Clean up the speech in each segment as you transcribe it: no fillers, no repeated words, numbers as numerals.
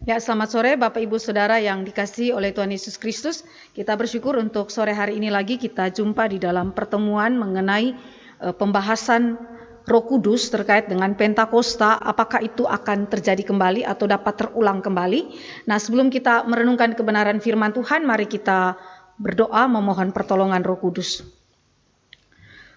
Ya, selamat sore Bapak Ibu Saudara yang dikasihi oleh Tuhan Yesus Kristus. Kita bersyukur untuk sore hari ini lagi kita jumpa di dalam pertemuan mengenai pembahasan Roh Kudus terkait dengan Pentakosta, apakah itu akan terjadi kembali atau dapat terulang kembali. Nah, sebelum kita merenungkan kebenaran firman Tuhan, mari kita berdoa memohon pertolongan Roh Kudus.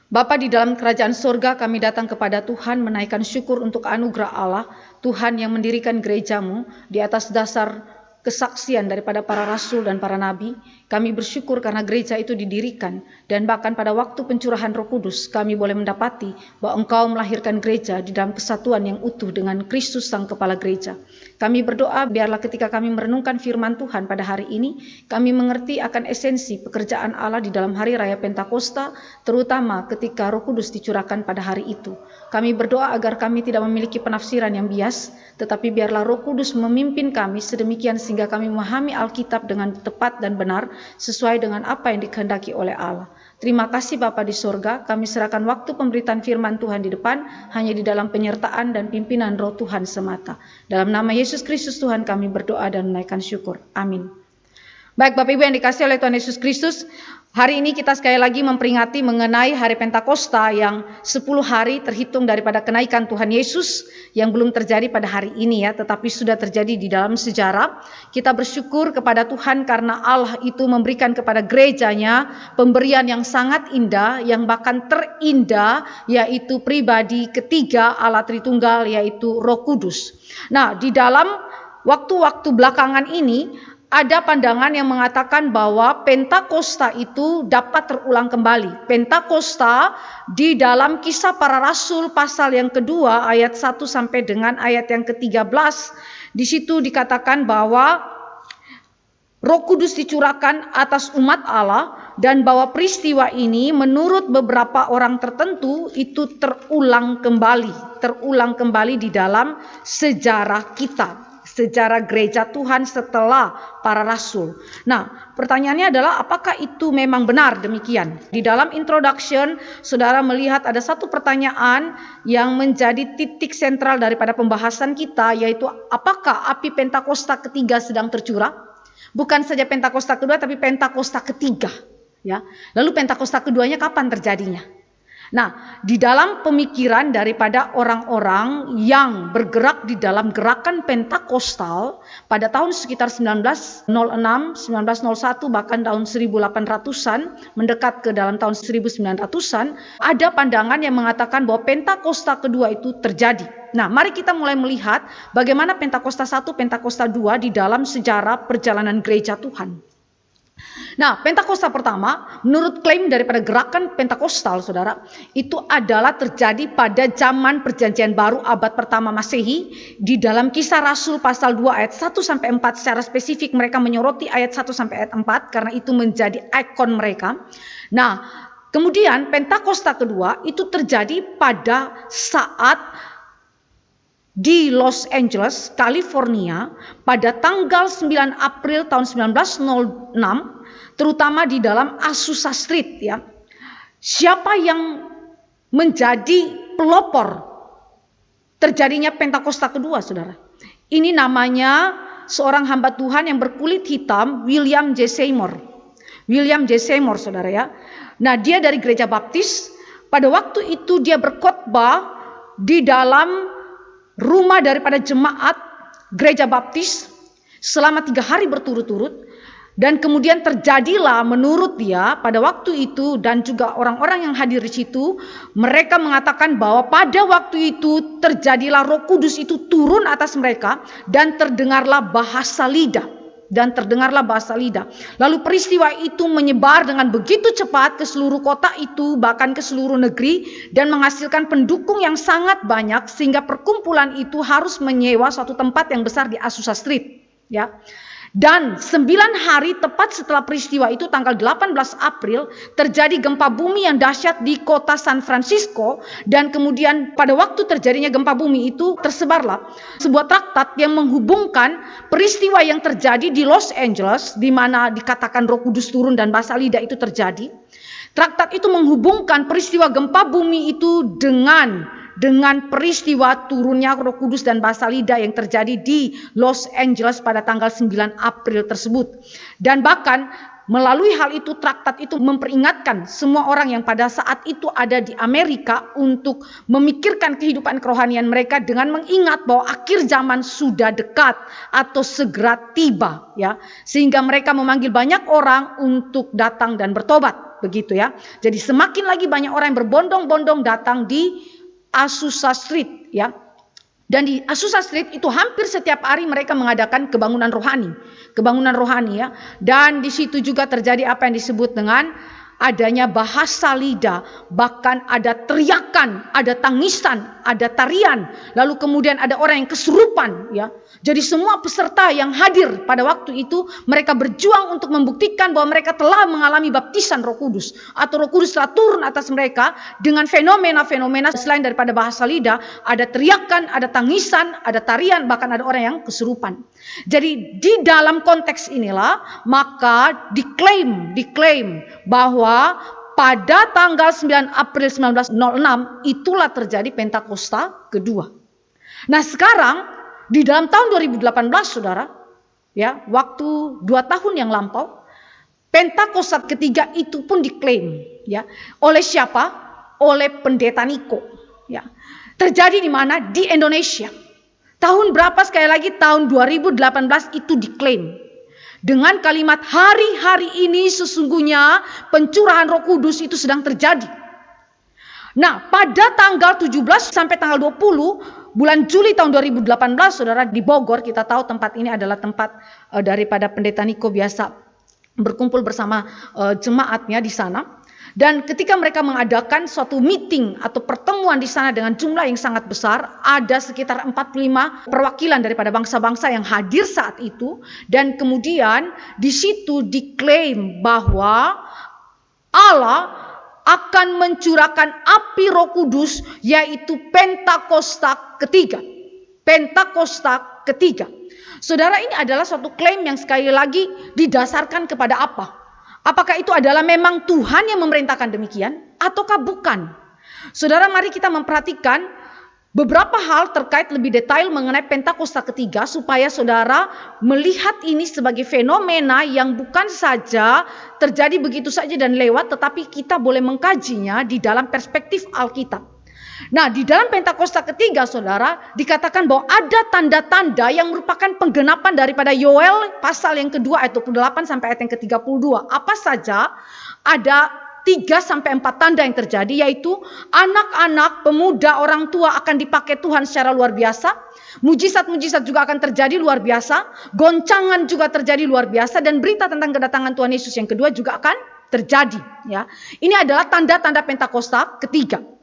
Bapa di dalam kerajaan surga, kami datang kepada Tuhan menaikkan syukur untuk anugerah Allah, Tuhan yang mendirikan gerejamu di atas dasar kesaksian daripada para rasul dan para nabi. Kami bersyukur karena gereja itu didirikan, dan bahkan pada waktu pencurahan Roh Kudus kami boleh mendapati bahwa Engkau melahirkan gereja di dalam kesatuan yang utuh dengan Kristus sang kepala gereja. Kami berdoa biarlah ketika kami merenungkan firman Tuhan pada hari ini, kami mengerti akan esensi pekerjaan Allah di dalam hari raya Pentakosta, terutama ketika Roh Kudus dicurahkan pada hari itu. Kami berdoa agar kami tidak memiliki penafsiran yang bias, tetapi biarlah Roh Kudus memimpin kami sedemikian sehingga kami memahami Alkitab dengan tepat dan benar sesuai dengan apa yang dikehendaki oleh Allah. Terima kasih Bapa di sorga, kami serahkan waktu pemberitaan firman Tuhan di depan hanya di dalam penyertaan dan pimpinan Roh Tuhan semata. Dalam nama Yesus Kristus Tuhan kami berdoa dan menaikkan syukur. Amin. Baik Bapak Ibu yang dikasihi oleh Tuhan Yesus Kristus, hari ini kita sekali lagi memperingati mengenai hari Pentakosta yang 10 hari terhitung daripada kenaikan Tuhan Yesus yang belum terjadi pada hari ini ya, tetapi sudah terjadi di dalam sejarah. Kita bersyukur kepada Tuhan karena Allah itu memberikan kepada gerejanya pemberian yang sangat indah, yang bahkan terindah, yaitu pribadi ketiga Allah Tritunggal, yaitu Roh Kudus. Nah, di dalam waktu-waktu belakangan ini ada pandangan yang mengatakan bahwa Pentakosta itu dapat terulang kembali. Pentakosta di dalam Kisah Para Rasul pasal yang kedua ayat 1 sampai dengan ayat yang ke-13. Di situ dikatakan bahwa Roh Kudus dicurahkan atas umat Allah dan bahwa peristiwa ini menurut beberapa orang tertentu itu terulang kembali di dalam sejarah kita. Sejarah gereja Tuhan setelah para rasul. Nah, pertanyaannya adalah apakah itu memang benar demikian? Di dalam introduction, saudara melihat ada satu pertanyaan yang menjadi titik sentral daripada pembahasan kita, yaitu apakah api Pentakosta ketiga sedang tercurah? Bukan saja Pentakosta kedua, tapi Pentakosta ketiga. Ya. Lalu Pentakosta keduanya kapan terjadinya? Nah, di dalam pemikiran daripada orang-orang yang bergerak di dalam gerakan Pentakostal pada tahun sekitar 1906, 1901 bahkan tahun 1800-an mendekat ke dalam tahun 1900-an, ada pandangan yang mengatakan bahwa Pentakosta kedua itu terjadi. Nah, mari kita mulai melihat bagaimana Pentakosta 1, Pentakosta 2 di dalam sejarah perjalanan gereja Tuhan. Nah, Pentakosta pertama, menurut klaim daripada gerakan Pentakostal, saudara, itu adalah terjadi pada zaman Perjanjian Baru abad pertama Masehi, di dalam Kisah Rasul pasal 2 ayat 1 sampai 4 secara spesifik mereka menyoroti ayat 1 sampai ayat 4 karena itu menjadi ikon mereka. Nah, kemudian Pentakosta kedua itu terjadi pada saat di Los Angeles, California pada tanggal 9 April tahun 1906, terutama di dalam Azusa Street ya. Siapa yang menjadi pelopor terjadinya Pentakosta kedua, saudara? Ini namanya seorang hamba Tuhan yang berkulit hitam, William J. Seymour. William J. Seymour, saudara ya. Nah, dia dari gereja Baptis. Pada waktu itu dia berkhotbah di dalam rumah daripada jemaat gereja Baptis selama 3 hari berturut-turut. Dan kemudian terjadilah menurut dia pada waktu itu dan juga orang-orang yang hadir di situ, mereka mengatakan bahwa pada waktu itu terjadilah Roh Kudus itu turun atas mereka dan terdengarlah bahasa lidah. Lalu peristiwa itu menyebar dengan begitu cepat ke seluruh kota itu, bahkan ke seluruh negeri, dan menghasilkan pendukung yang sangat banyak sehingga perkumpulan itu harus menyewa suatu tempat yang besar di Azusa Street. Ya. Dan 9 hari tepat setelah peristiwa itu tanggal 18 April terjadi gempa bumi yang dahsyat di kota San Francisco. Dan kemudian pada waktu terjadinya gempa bumi itu tersebarlah sebuah traktat yang menghubungkan peristiwa yang terjadi di Los Angeles, di mana dikatakan Roh Kudus turun dan bahasa lidah itu terjadi. Traktat itu menghubungkan peristiwa gempa bumi itu dengan dengan peristiwa turunnya Roh Kudus dan bahasa lidah yang terjadi di Los Angeles pada tanggal 9 April tersebut. Dan bahkan melalui hal itu, traktat itu memperingatkan semua orang yang pada saat itu ada di Amerika untuk memikirkan kehidupan kerohanian mereka dengan mengingat bahwa akhir zaman sudah dekat atau segera tiba, ya. Sehingga mereka memanggil banyak orang untuk datang dan bertobat, begitu ya. Jadi semakin lagi banyak orang yang berbondong-bondong datang di Azusa Street, ya. Dan di Azusa Street itu hampir setiap hari mereka mengadakan kebangunan rohani ya. Dan di situ juga terjadi apa yang disebut dengan adanya bahasa lidah, bahkan ada teriakan, ada tangisan, ada tarian, lalu kemudian ada orang yang kesurupan, ya. Jadi semua peserta yang hadir pada waktu itu, mereka berjuang untuk membuktikan bahwa mereka telah mengalami baptisan Roh Kudus, atau Roh Kudus telah turun atas mereka dengan fenomena-fenomena selain daripada bahasa lidah. Ada teriakan, ada tangisan, ada tarian, bahkan ada orang yang kesurupan. Jadi di dalam konteks inilah maka diklaim bahwa pada tanggal 9 April 1906 itulah terjadi Pentakosta kedua. Nah sekarang di dalam tahun 2018 saudara, ya, waktu 2 tahun yang lampau, Pentakosta ketiga itu pun diklaim, ya, oleh siapa? Oleh Pendeta Niko, ya. Terjadi di mana? Di Indonesia. Tahun berapa? Sekali lagi tahun 2018 itu diklaim. Dengan kalimat hari-hari ini sesungguhnya pencurahan Roh Kudus itu sedang terjadi. Nah, pada tanggal 17 sampai tanggal 20 bulan Juli tahun 2018, saudara, di Bogor, kita tahu tempat ini adalah tempat daripada Pendeta Niko biasa berkumpul bersama jemaatnya di sana. Dan ketika mereka mengadakan suatu meeting atau pertemuan di sana dengan jumlah yang sangat besar, ada sekitar 45 perwakilan daripada bangsa-bangsa yang hadir saat itu. Dan kemudian di situ diklaim bahwa Allah akan mencurahkan api Roh Kudus, yaitu Pentakosta ketiga. Pentakosta ketiga. Saudara, ini adalah suatu klaim yang sekali lagi didasarkan kepada apa? Apakah itu adalah memang Tuhan yang memerintahkan demikian ataukah bukan? Saudara, mari kita memperhatikan beberapa hal terkait lebih detail mengenai Pentakosta ketiga supaya saudara melihat ini sebagai fenomena yang bukan saja terjadi begitu saja dan lewat, tetapi kita boleh mengkajinya di dalam perspektif Alkitab. Nah, di dalam Pentakosta ketiga, saudara, dikatakan bahwa ada tanda-tanda yang merupakan penggenapan daripada Yoel pasal yang kedua ayat 28 sampai ayat yang ke-32. Apa saja? Ada 3 sampai 4 tanda yang terjadi, yaitu anak-anak, pemuda, orang tua akan dipakai Tuhan secara luar biasa. Mujizat-mujizat juga akan terjadi luar biasa. Goncangan juga terjadi luar biasa. Dan berita tentang kedatangan Tuhan Yesus yang kedua juga akan terjadi. Ya. Ini adalah tanda-tanda Pentakosta ketiga.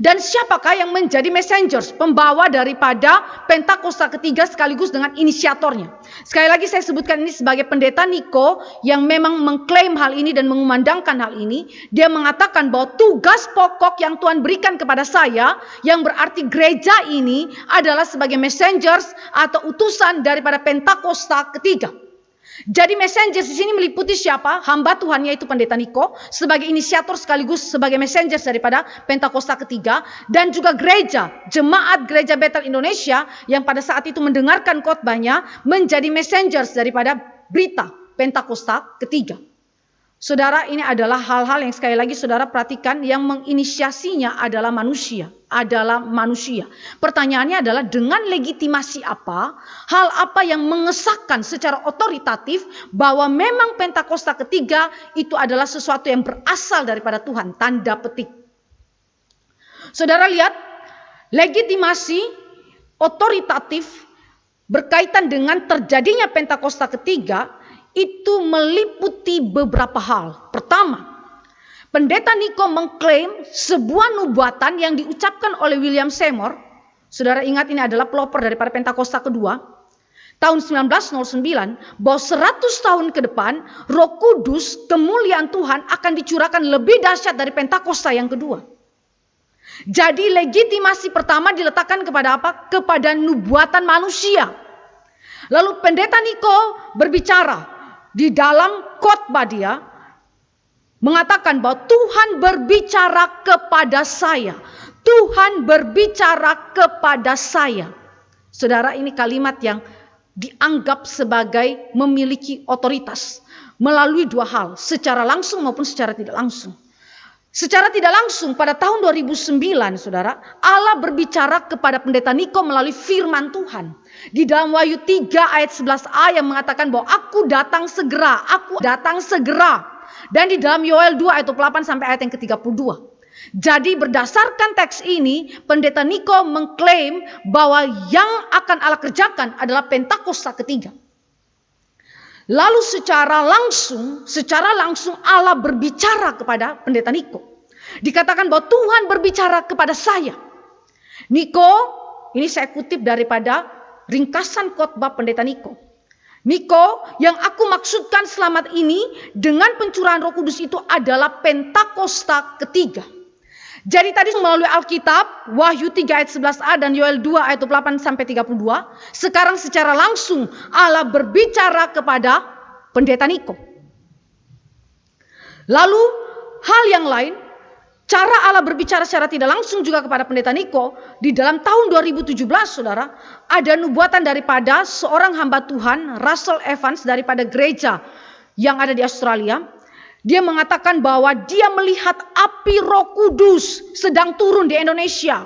Dan siapakah yang menjadi messengers, pembawa daripada Pentakosta ketiga sekaligus dengan inisiatornya? Sekali lagi saya sebutkan ini sebagai Pendeta Niko yang memang mengklaim hal ini dan mengumandangkan hal ini. Dia mengatakan bahwa tugas pokok yang Tuhan berikan kepada saya, yang berarti gereja ini adalah sebagai messengers atau utusan daripada Pentakosta ketiga. Jadi messenger di sini meliputi siapa? Hamba Tuhan, yaitu Pendeta Niko sebagai inisiator sekaligus sebagai messenger daripada Pentakosta ketiga, dan juga gereja, jemaat gereja Bethel Indonesia yang pada saat itu mendengarkan khotbahnya menjadi messenger daripada berita Pentakosta ketiga. Saudara, ini adalah hal-hal yang sekali lagi saudara perhatikan, yang menginisiasinya adalah manusia. Pertanyaannya adalah dengan legitimasi apa, hal apa yang mengesahkan secara otoritatif bahwa memang Pentakosta ketiga itu adalah sesuatu yang berasal daripada Tuhan, tanda petik. Saudara lihat, legitimasi otoritatif berkaitan dengan terjadinya Pentakosta ketiga itu meliputi beberapa hal. Pertama, Pendeta Niko mengklaim sebuah nubuatan yang diucapkan oleh William Seymour. Saudara ingat, ini adalah pelopor daripada Pentakosta kedua. Tahun 1909, bahwa 100 tahun ke depan, Roh Kudus, kemuliaan Tuhan akan dicurahkan lebih dahsyat dari Pentakosta yang kedua. Jadi legitimasi pertama diletakkan kepada apa? Kepada nubuatan manusia. Lalu Pendeta Niko berbicara di dalam khotbah, dia mengatakan bahwa Tuhan berbicara kepada saya. Tuhan berbicara kepada saya. Saudara, ini kalimat yang dianggap sebagai memiliki otoritas melalui dua hal, secara langsung maupun secara tidak langsung. Secara tidak langsung pada tahun 2009, saudara, Allah berbicara kepada pendeta Niko melalui firman Tuhan. Di dalam Wahyu 3 ayat 11a yang mengatakan bahwa aku datang segera, aku datang segera. Dan di dalam Yoel 2 ayat 28 sampai ayat yang ke-32. Jadi berdasarkan teks ini, pendeta Niko mengklaim bahwa yang akan Allah kerjakan adalah Pentakosta ketiga. Lalu secara langsung Allah berbicara kepada pendeta Niko. Dikatakan bahwa Tuhan berbicara kepada saya. Niko, ini saya kutip daripada ringkasan khotbah pendeta Niko. Niko, yang aku maksudkan selamat ini dengan pencurahan Roh Kudus itu adalah Pentakosta ketiga. Jadi tadi melalui Alkitab, Wahyu 3 ayat 11a dan Yoel 2 ayat 28 sampai 32. Sekarang secara langsung Allah berbicara kepada pendeta Niko. Lalu hal yang lain, cara Allah berbicara secara tidak langsung juga kepada pendeta Niko. Di dalam tahun 2017 saudara, ada nubuatan daripada seorang hamba Tuhan, Russell Evans daripada gereja yang ada di Australia. Dia mengatakan bahwa dia melihat api Roh Kudus sedang turun di Indonesia.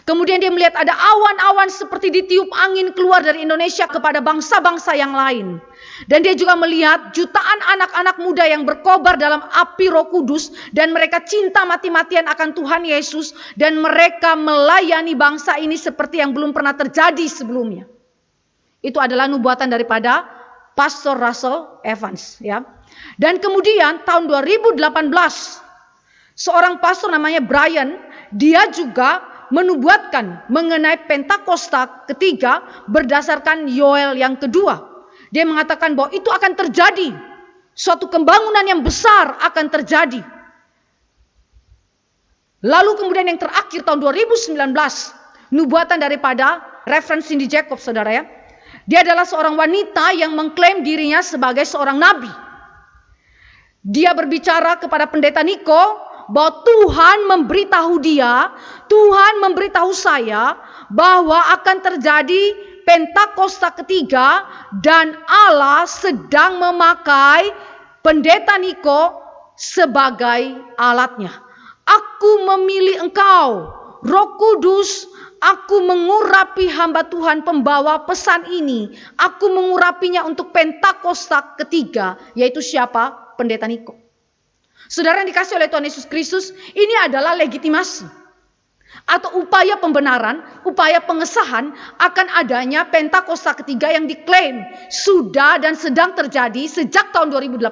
Kemudian dia melihat ada awan-awan seperti ditiup angin keluar dari Indonesia kepada bangsa-bangsa yang lain. Dan dia juga melihat jutaan anak-anak muda yang berkobar dalam api Roh Kudus. Dan mereka cinta mati-matian akan Tuhan Yesus. Dan mereka melayani bangsa ini seperti yang belum pernah terjadi sebelumnya. Itu adalah nubuatan daripada Pastor Russell Evans, ya. Dan kemudian tahun 2018 seorang pastor namanya Brian, dia juga menubuatkan mengenai Pentakosta ketiga berdasarkan Yoel yang kedua. Dia mengatakan bahwa itu akan terjadi, suatu pembangunan yang besar akan terjadi. Lalu kemudian yang terakhir tahun 2019, nubuatan daripada Reverend Cindy Jacob, saudara ya. Dia adalah seorang wanita yang mengklaim dirinya sebagai seorang nabi. Dia berbicara kepada pendeta Niko bahwa Tuhan memberitahu dia, Tuhan memberitahu saya bahwa akan terjadi Pentakosta ketiga dan Allah sedang memakai pendeta Niko sebagai alatnya. Aku memilih engkau, Roh Kudus, aku mengurapi hamba Tuhan pembawa pesan ini. Aku mengurapinya untuk Pentakosta ketiga, yaitu siapa? Pendeta Niko. Saudara yang dikasih oleh Tuhan Yesus Kristus, ini adalah legitimasi atau upaya pembenaran, upaya pengesahan akan adanya Pentakosta ketiga yang diklaim sudah dan sedang terjadi sejak tahun 2018.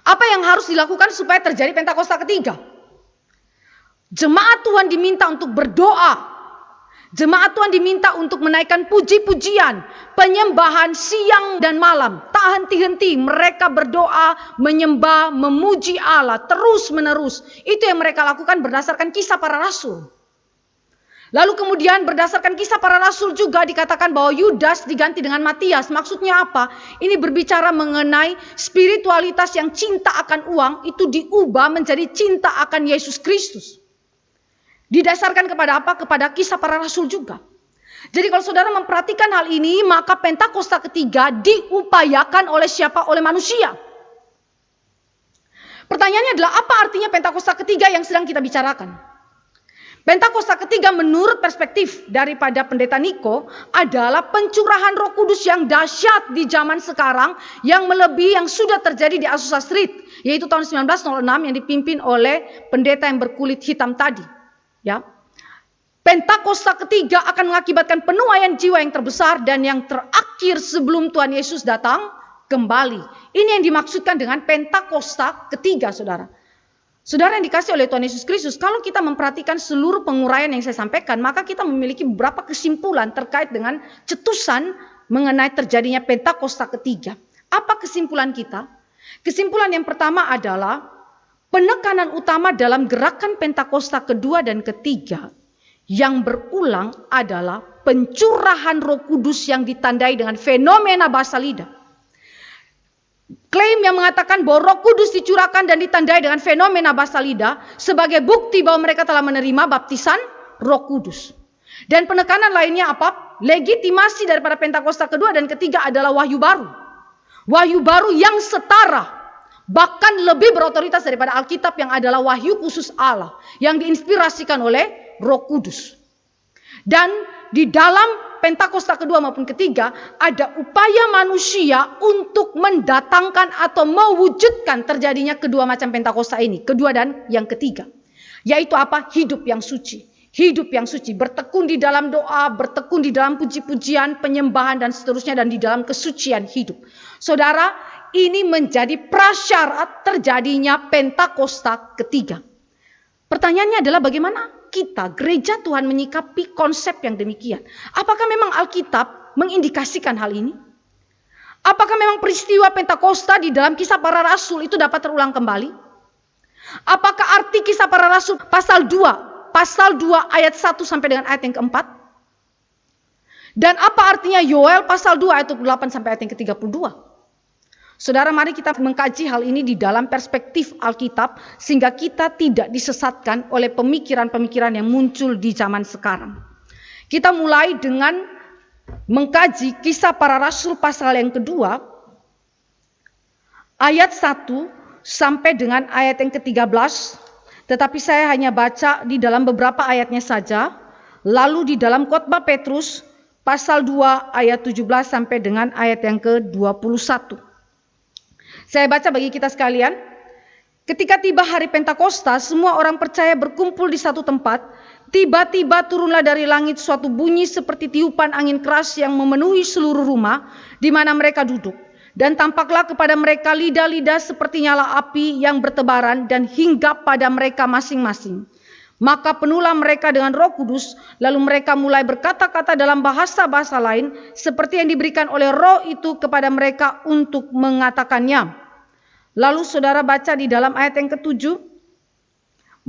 Apa yang harus dilakukan supaya terjadi Pentakosta ketiga? Jemaat Tuhan diminta untuk berdoa. Jemaat Tuhan diminta untuk menaikkan puji-pujian, penyembahan siang dan malam. Tak henti-henti mereka berdoa, menyembah, memuji Allah terus menerus. Itu yang mereka lakukan berdasarkan kisah para rasul. Lalu kemudian berdasarkan kisah para rasul juga dikatakan bahwa Yudas diganti dengan Matias. Maksudnya apa? Ini berbicara mengenai spiritualitas yang cinta akan uang itu diubah menjadi cinta akan Yesus Kristus. Didasarkan kepada apa? Kepada kisah para rasul juga. Jadi kalau saudara memperhatikan hal ini, maka Pentakosta ketiga diupayakan oleh siapa? Oleh manusia. Pertanyaannya adalah apa artinya Pentakosta ketiga yang sedang kita bicarakan? Pentakosta ketiga menurut perspektif daripada pendeta Niko adalah pencurahan Roh Kudus yang dahsyat di zaman sekarang yang melebihi yang sudah terjadi di Azusa Street, yaitu tahun 1906 yang dipimpin oleh pendeta yang berkulit hitam tadi. Ya, Pentakosta ketiga akan mengakibatkan penuaian jiwa yang terbesar dan yang terakhir sebelum Tuhan Yesus datang kembali. Ini yang dimaksudkan dengan Pentakosta ketiga, saudara. Saudara yang dikasih oleh Tuhan Yesus Kristus, kalau kita memperhatikan seluruh penguraian yang saya sampaikan, maka kita memiliki beberapa kesimpulan terkait dengan cetusan mengenai terjadinya Pentakosta ketiga. Apa kesimpulan kita? Kesimpulan yang pertama adalah penekanan utama dalam gerakan Pentakosta kedua dan ketiga yang berulang adalah pencurahan Roh Kudus yang ditandai dengan fenomena bahasa lidah. Klaim yang mengatakan bahwa Roh Kudus dicurahkan dan ditandai dengan fenomena bahasa lidah sebagai bukti bahwa mereka telah menerima baptisan Roh Kudus. Dan penekanan lainnya apa? Legitimasi daripada Pentakosta kedua dan ketiga adalah wahyu baru. Wahyu baru yang setara, bahkan lebih berotoritas daripada Alkitab yang adalah wahyu khusus Allah yang diinspirasikan oleh Roh Kudus. Dan di dalam Pentakosta kedua maupun ketiga ada upaya manusia untuk mendatangkan atau mewujudkan terjadinya kedua macam Pentakosta ini, kedua dan yang ketiga. Yaitu apa? Hidup yang suci. Hidup yang suci, bertekun di dalam doa, bertekun di dalam puji-pujian, penyembahan dan seterusnya, dan di dalam kesucian hidup. Saudara, ini menjadi prasyarat terjadinya Pentakosta ketiga. Pertanyaannya adalah bagaimana kita, gereja Tuhan, menyikapi konsep yang demikian? Apakah memang Alkitab mengindikasikan hal ini? Apakah memang peristiwa Pentakosta di dalam Kisah Para Rasul itu dapat terulang kembali? Apakah arti Kisah Para Rasul pasal 2 ayat 1 sampai dengan ayat yang keempat? Dan apa artinya Yoel pasal 2 ayat 28 sampai ayat yang ke-32? Saudara, mari kita mengkaji hal ini di dalam perspektif Alkitab sehingga kita tidak disesatkan oleh pemikiran-pemikiran yang muncul di zaman sekarang. Kita mulai dengan mengkaji Kisah Para Rasul pasal yang kedua ayat 1 sampai dengan ayat yang ke-13. Tetapi saya hanya baca di dalam beberapa ayatnya saja. Lalu di dalam Khotbah Petrus pasal 2 ayat 17 sampai dengan ayat yang ke-21. Saya baca bagi kita sekalian. Ketika tiba hari Pentakosta, semua orang percaya berkumpul di satu tempat. Tiba-tiba turunlah dari langit suatu bunyi seperti tiupan angin keras yang memenuhi seluruh rumah di mana mereka duduk. Dan tampaklah kepada mereka lidah-lidah seperti nyala api yang bertebaran dan hinggap pada mereka masing-masing. Maka penuhlah mereka dengan Roh Kudus, lalu mereka mulai berkata-kata dalam bahasa-bahasa lain seperti yang diberikan oleh Roh itu kepada mereka untuk mengatakannya. Lalu saudara baca di dalam ayat yang ke-7.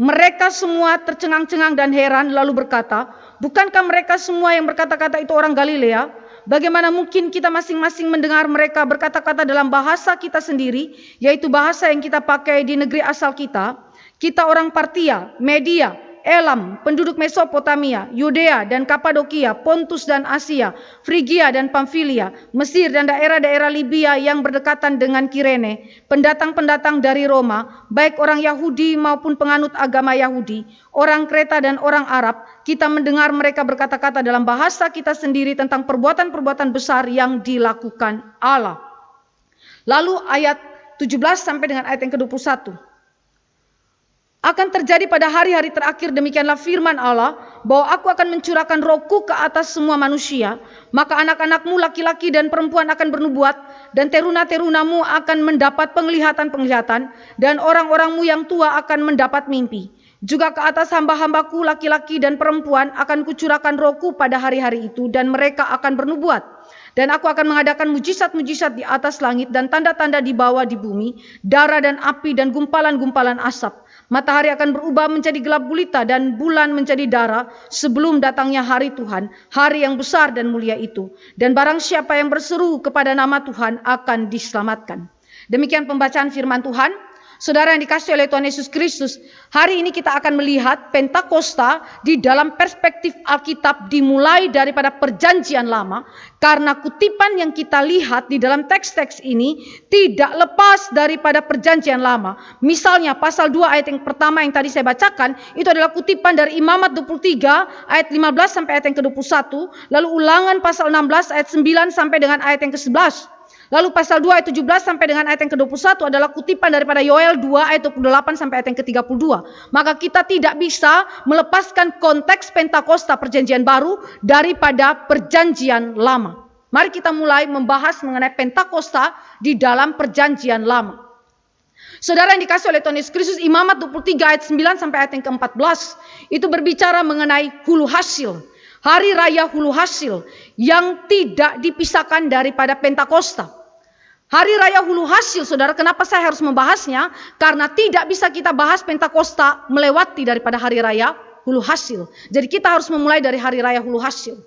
Mereka semua tercengang-cengang dan heran lalu berkata, bukankah mereka semua yang berkata-kata itu orang Galilea? Bagaimana mungkin kita masing-masing mendengar mereka berkata-kata dalam bahasa kita sendiri, yaitu bahasa yang kita pakai di negeri asal kita? Kita orang Partia, Media, Elam, penduduk Mesopotamia, Yudea dan Kapadokia, Pontus dan Asia, Frigia dan Pamfilia, Mesir dan daerah-daerah Libya yang berdekatan dengan Kirene, pendatang-pendatang dari Roma, baik orang Yahudi maupun penganut agama Yahudi, orang Kreta dan orang Arab, kita mendengar mereka berkata-kata dalam bahasa kita sendiri tentang perbuatan-perbuatan besar yang dilakukan Allah. Lalu ayat 17 sampai dengan ayat yang ke-21. Akan terjadi pada hari-hari terakhir, demikianlah firman Allah, bahwa aku akan mencurahkan Rohku ke atas semua manusia. Maka anak-anakmu laki-laki dan perempuan akan bernubuat, dan teruna-terunamu akan mendapat penglihatan-penglihatan, dan orang-orangmu yang tua akan mendapat mimpi. Juga ke atas hamba-hambaku laki-laki dan perempuan akan kucurahkan Rohku pada hari-hari itu, dan mereka akan bernubuat. Dan aku akan mengadakan mujizat-mujizat di atas langit dan tanda-tanda di bawah di bumi, darah dan api dan gumpalan-gumpalan asap. Matahari akan berubah menjadi gelap gulita dan bulan menjadi darah sebelum datangnya hari Tuhan, hari yang besar dan mulia itu. Dan barang siapa yang berseru kepada nama Tuhan akan diselamatkan. Demikian pembacaan firman Tuhan. Saudara yang dikasihi oleh Tuhan Yesus Kristus, hari ini kita akan melihat Pentakosta di dalam perspektif Alkitab dimulai daripada Perjanjian Lama, karena kutipan yang kita lihat di dalam teks-teks ini tidak lepas daripada Perjanjian Lama. Misalnya pasal 2 ayat yang pertama yang tadi saya bacakan, itu adalah kutipan dari Imamat 23 ayat 15 sampai ayat yang ke-21, lalu Ulangan pasal 16 ayat 9 sampai dengan ayat yang ke-11. Lalu pasal 2 ayat 17 sampai dengan ayat yang ke-21 adalah kutipan daripada Yoel 2 ayat 28 sampai ayat yang ke-32. Maka kita tidak bisa melepaskan konteks Pentakosta Perjanjian Baru daripada Perjanjian Lama. Mari kita mulai membahas mengenai Pentakosta di dalam Perjanjian Lama. Saudara yang dikasihi oleh Tuhan Yesus Kristus, Imamat 23 ayat 9 sampai ayat yang ke-14 itu berbicara mengenai hulu hasil. Hari Raya Hulu Hasil yang tidak dipisahkan daripada Pentakosta. Hari Raya Hulu Hasil, saudara, kenapa saya harus membahasnya? Karena tidak bisa kita bahas Pentakosta melewati daripada Hari Raya Hulu Hasil. Jadi kita harus memulai dari Hari Raya Hulu Hasil.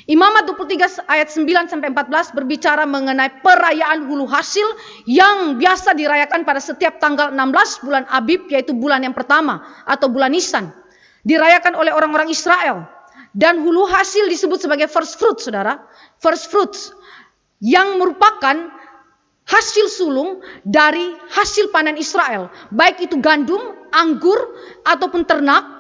Imamat 23 ayat 9 sampai 14 berbicara mengenai perayaan hulu hasil yang biasa dirayakan pada setiap tanggal 16 bulan Abib, yaitu bulan yang pertama atau bulan Nisan. Dirayakan oleh orang-orang Israel. Dan hulu hasil disebut sebagai first fruit, saudara. First fruits. Yang merupakan hasil sulung dari hasil panen Israel. Baik itu gandum, anggur, ataupun ternak.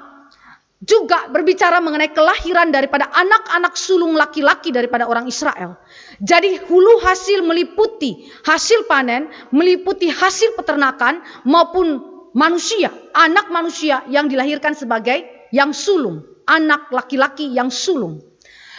Juga berbicara mengenai kelahiran daripada anak-anak sulung laki-laki daripada orang Israel. Jadi hulu hasil meliputi hasil panen, meliputi hasil peternakan maupun manusia, anak manusia yang dilahirkan sebagai yang sulung, anak laki-laki yang sulung.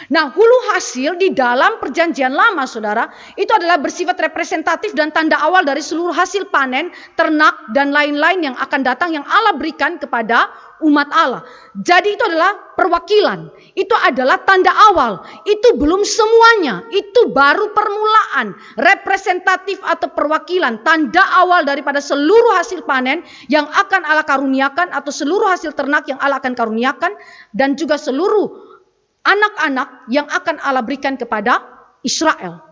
Nah, hulu hasil di dalam perjanjian lama, saudara, itu adalah bersifat representatif dan tanda awal dari seluruh hasil panen, ternak, dan lain-lain yang akan datang yang Allah berikan kepada umat Allah. Jadi itu adalah perwakilan, itu adalah tanda awal, itu belum semuanya, itu baru permulaan, representatif atau perwakilan, tanda awal daripada seluruh hasil panen yang akan Allah karuniakan atau seluruh hasil ternak yang Allah akan karuniakan dan juga seluruh anak-anak yang akan Allah berikan kepada Israel.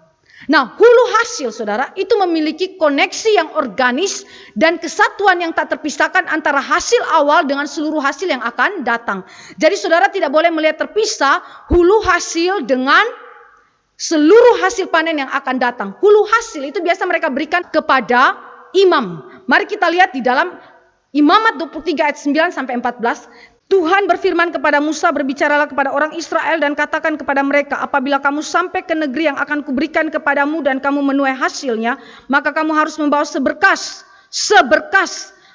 Nah, hulu hasil, saudara, itu memiliki koneksi yang organis dan kesatuan yang tak terpisahkan antara hasil awal dengan seluruh hasil yang akan datang. Jadi saudara tidak boleh melihat terpisah hulu hasil dengan seluruh hasil panen yang akan datang. Hulu hasil itu biasa mereka berikan kepada imam. Mari kita lihat di dalam Imamat 23 ayat 9 sampai 14. Tuhan berfirman kepada Musa, berbicaralah kepada orang Israel dan katakan kepada mereka, apabila kamu sampai ke negeri yang akan kuberikan kepadamu dan kamu menuai hasilnya, maka kamu harus membawa seberkas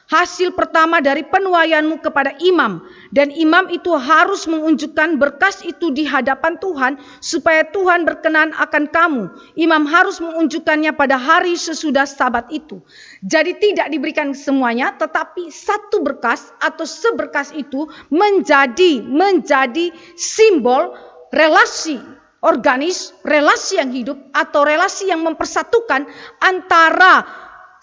hasil pertama dari penuaianmu kepada imam. Dan imam itu harus menunjukkan berkas itu di hadapan Tuhan supaya Tuhan berkenan akan kamu. Imam harus menunjukkannya pada hari sesudah Sabat itu. Jadi tidak diberikan semuanya, tetapi satu berkas atau seberkas itu menjadi simbol relasi organis, relasi yang hidup atau relasi yang mempersatukan antara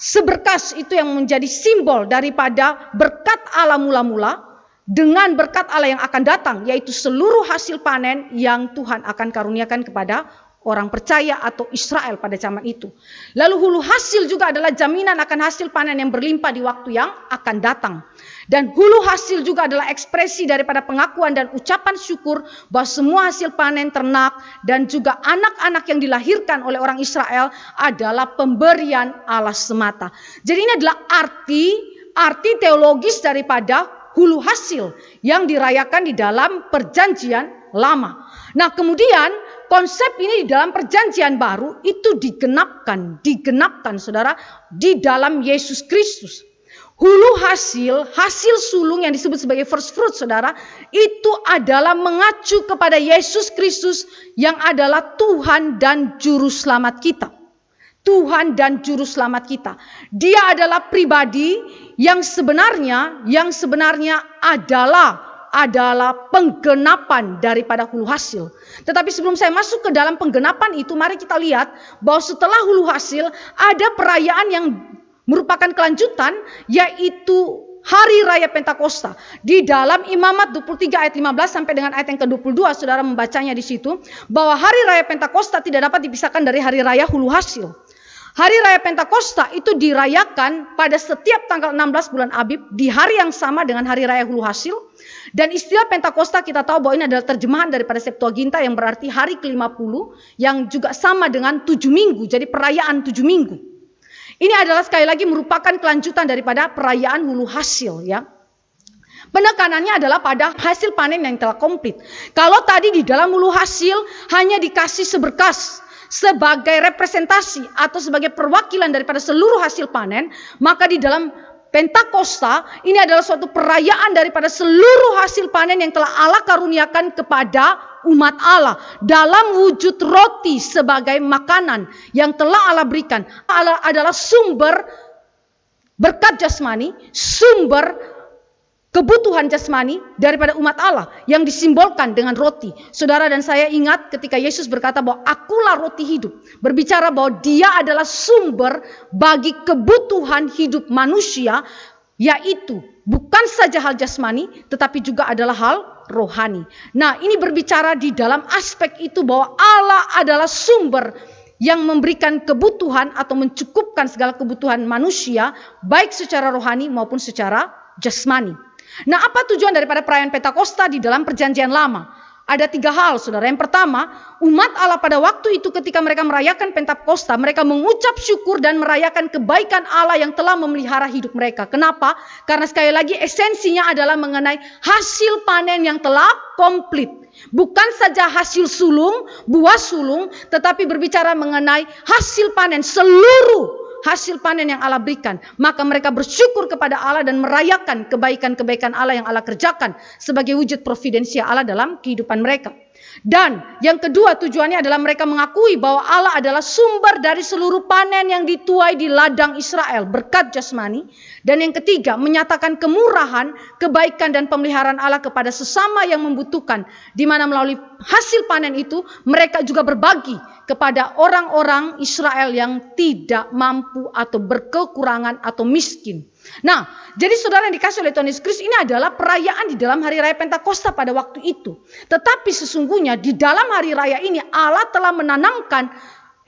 seberkas itu yang menjadi simbol daripada berkat Allah mula-mula dengan berkat Allah yang akan datang, yaitu seluruh hasil panen yang Tuhan akan karuniakan kepada orang percaya atau Israel pada zaman itu. Lalu hulu hasil juga adalah jaminan akan hasil panen yang berlimpah di waktu yang akan datang. Dan hulu hasil juga adalah ekspresi daripada pengakuan dan ucapan syukur bahwa semua hasil panen ternak dan juga anak-anak yang dilahirkan oleh orang Israel adalah pemberian Allah semata. Jadi ini adalah arti teologis daripada hulu hasil yang dirayakan di dalam perjanjian lama. Nah, kemudian konsep ini di dalam perjanjian baru itu digenapkan saudara di dalam Yesus Kristus. Hulu hasil sulung yang disebut sebagai first fruit, saudara, itu adalah mengacu kepada Yesus Kristus yang adalah Tuhan dan Juru Selamat kita. Tuhan dan Juru Selamat kita. Dia adalah pribadi yang sebenarnya adalah penggenapan daripada hulu hasil. Tetapi sebelum saya masuk ke dalam penggenapan itu, mari kita lihat bahwa setelah hulu hasil ada perayaan yang merupakan kelanjutan, yaitu Hari Raya Pentakosta. Di dalam Imamat 23 ayat 15 sampai dengan ayat yang ke-22, saudara membacanya di situ, bahwa Hari Raya Pentakosta tidak dapat dipisahkan dari Hari Raya hulu hasil. Hari Raya Pentakosta itu dirayakan pada setiap tanggal 16 bulan Abib di hari yang sama dengan Hari Raya hulu hasil. Dan istilah Pentakosta kita tahu bahwa ini adalah terjemahan daripada Septuaginta yang berarti hari ke-50 yang juga sama dengan 7 minggu. Jadi perayaan 7 minggu. Ini adalah sekali lagi merupakan kelanjutan daripada perayaan hulu hasil, ya. Penekanannya adalah pada hasil panen yang telah komplit. Kalau tadi di dalam hulu hasil hanya dikasih seberkas sebagai representasi atau sebagai perwakilan daripada seluruh hasil panen, maka di dalam Pentakosta ini adalah suatu perayaan daripada seluruh hasil panen yang telah Allah karuniakan kepada umat Allah dalam wujud roti sebagai makanan yang telah Allah berikan. Allah adalah sumber berkat jasmani, sumber kebutuhan jasmani daripada umat Allah yang disimbolkan dengan roti. Saudara dan saya ingat ketika Yesus berkata bahwa akulah roti hidup. Berbicara bahwa dia adalah sumber bagi kebutuhan hidup manusia yaitu bukan saja hal jasmani, tetapi juga adalah hal rohani. Nah, ini berbicara di dalam aspek itu bahwa Allah adalah sumber yang memberikan kebutuhan atau mencukupkan segala kebutuhan manusia, baik secara rohani maupun secara jasmani. Nah, apa tujuan daripada perayaan Pentakosta di dalam Perjanjian Lama? Ada 3 hal, saudara. Yang pertama, umat Allah pada waktu itu ketika mereka merayakan Pentakosta, mereka mengucap syukur dan merayakan kebaikan Allah yang telah memelihara hidup mereka. Kenapa? Karena sekali lagi esensinya adalah mengenai hasil panen yang telah komplit. Bukan saja hasil sulung, buah sulung, tetapi berbicara mengenai hasil panen, seluruh hasil panen yang Allah berikan. Maka mereka bersyukur kepada Allah dan merayakan kebaikan-kebaikan Allah yang Allah kerjakan sebagai wujud providensia Allah dalam kehidupan mereka. Dan yang kedua, tujuannya adalah mereka mengakui bahwa Allah adalah sumber dari seluruh panen yang dituai di ladang Israel, berkat jasmani. Dan yang ketiga, menyatakan kemurahan, kebaikan dan pemeliharaan Allah kepada sesama yang membutuhkan, di mana melalui hasil panen itu mereka juga berbagi kepada orang-orang Israel yang tidak mampu atau berkekurangan atau miskin. Nah, jadi saudara yang dikasih oleh Tuhan Yesus Kristus, ini adalah perayaan di dalam hari raya Pentakosta pada waktu itu. Tetapi sesungguhnya di dalam hari raya ini Allah telah menanamkan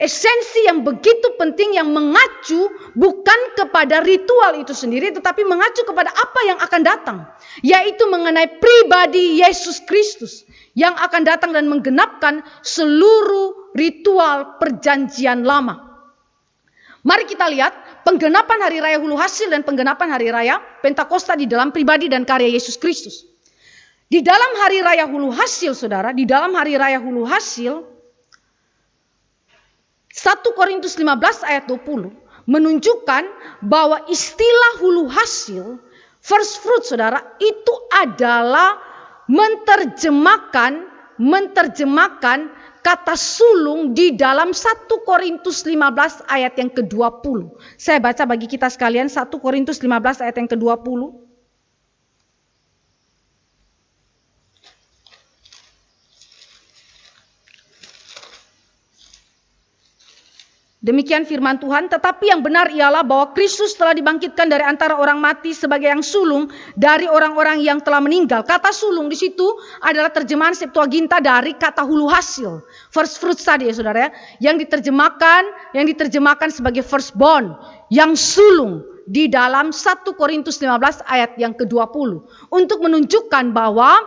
esensi yang begitu penting yang mengacu bukan kepada ritual itu sendiri, tetapi mengacu kepada apa yang akan datang, yaitu mengenai pribadi Yesus Kristus yang akan datang dan menggenapkan seluruh ritual Perjanjian Lama. Mari kita lihat penggenapan hari raya Hulu Hasil dan penggenapan hari raya Pentakosta di dalam pribadi dan karya Yesus Kristus. Di dalam hari raya Hulu Hasil, saudara, di dalam hari raya Hulu Hasil, 1 Korintus 15 ayat 20 menunjukkan bahwa istilah hulu hasil, first fruit, saudara, itu adalah menerjemahkan kata sulung di dalam 1 Korintus 15 ayat yang ke-20. Saya baca bagi kita sekalian 1 Korintus 15 ayat yang ke-20. Demikian firman Tuhan, tetapi yang benar ialah bahwa Kristus telah dibangkitkan dari antara orang mati sebagai yang sulung dari orang-orang yang telah meninggal. Kata sulung di situ adalah terjemahan Septuaginta dari kata hulu hasil. First fruits tadi ya saudara ya, yang diterjemahkan sebagai firstborn, yang sulung di dalam 1 Korintus 15 ayat yang ke-20 untuk menunjukkan bahwa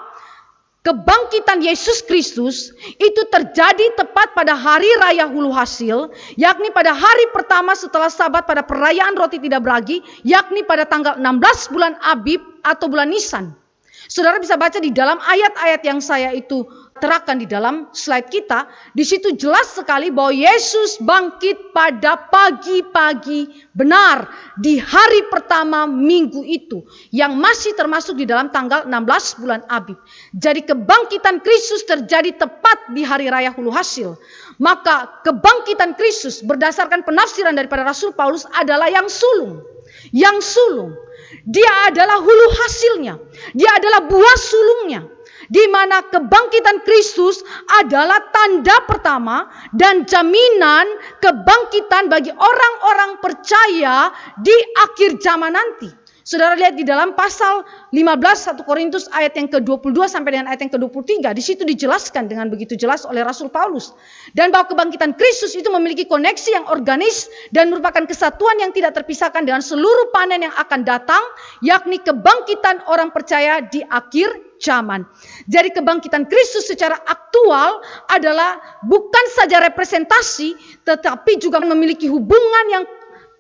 kebangkitan Yesus Kristus itu terjadi tepat pada hari raya Hulu Hasil, yakni pada hari pertama setelah Sabat pada perayaan roti tidak beragi, yakni pada tanggal 16 bulan Abib atau bulan Nisan. Saudara bisa baca di dalam ayat-ayat yang saya itu terapkan di dalam slide kita. Di situ jelas sekali bahwa Yesus bangkit pada pagi-pagi benar di hari pertama minggu itu, yang masih termasuk di dalam tanggal 16 bulan Abib. Jadi kebangkitan Kristus terjadi tepat di hari raya Hulu Hasil. Maka kebangkitan Kristus berdasarkan penafsiran daripada Rasul Paulus adalah yang sulung. Yang sulung. Dia adalah hulu hasilnya. Dia adalah buah sulungnya. Di mana kebangkitan Kristus adalah tanda pertama dan jaminan kebangkitan bagi orang-orang percaya di akhir zaman nanti. Saudara lihat di dalam pasal 15 1 Korintus ayat yang ke-22 sampai dengan ayat yang ke-23. Di situ dijelaskan dengan begitu jelas oleh Rasul Paulus. Dan bahwa kebangkitan Kristus itu memiliki koneksi yang organis dan merupakan kesatuan yang tidak terpisahkan dengan seluruh panen yang akan datang, yakni kebangkitan orang percaya di akhir zaman. Jadi kebangkitan Kristus secara aktual adalah bukan saja representasi, tetapi juga memiliki hubungan yang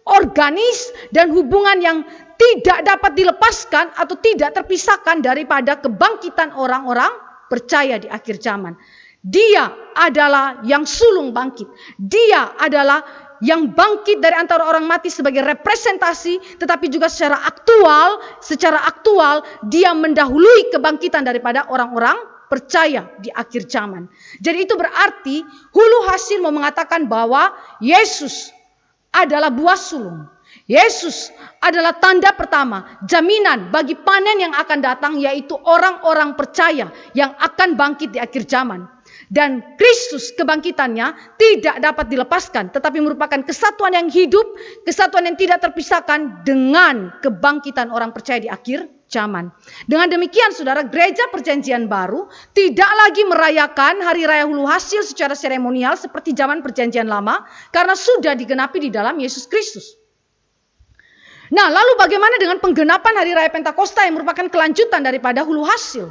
organis dan hubungan yang tidak dapat dilepaskan atau tidak terpisahkan daripada kebangkitan orang-orang percaya di akhir zaman. Dia adalah yang sulung bangkit. Dia adalah yang bangkit dari antara orang mati sebagai representasi, tetapi juga secara aktual dia mendahului kebangkitan daripada orang-orang percaya di akhir zaman. Jadi itu berarti Hulu Hasil mau mengatakan bahwa Yesus adalah buah sulung. Yesus adalah tanda pertama, jaminan bagi panen yang akan datang, yaitu orang-orang percaya yang akan bangkit di akhir zaman. Dan Kristus kebangkitannya tidak dapat dilepaskan, tetapi merupakan kesatuan yang hidup, kesatuan yang tidak terpisahkan dengan kebangkitan orang percaya di akhir zaman. Dengan demikian saudara, gereja perjanjian baru tidak lagi merayakan hari raya hulu hasil secara seremonial seperti zaman perjanjian lama, karena sudah digenapi di dalam Yesus Kristus. Nah, lalu bagaimana dengan penggenapan hari raya Pentakosta yang merupakan kelanjutan daripada hulu hasil?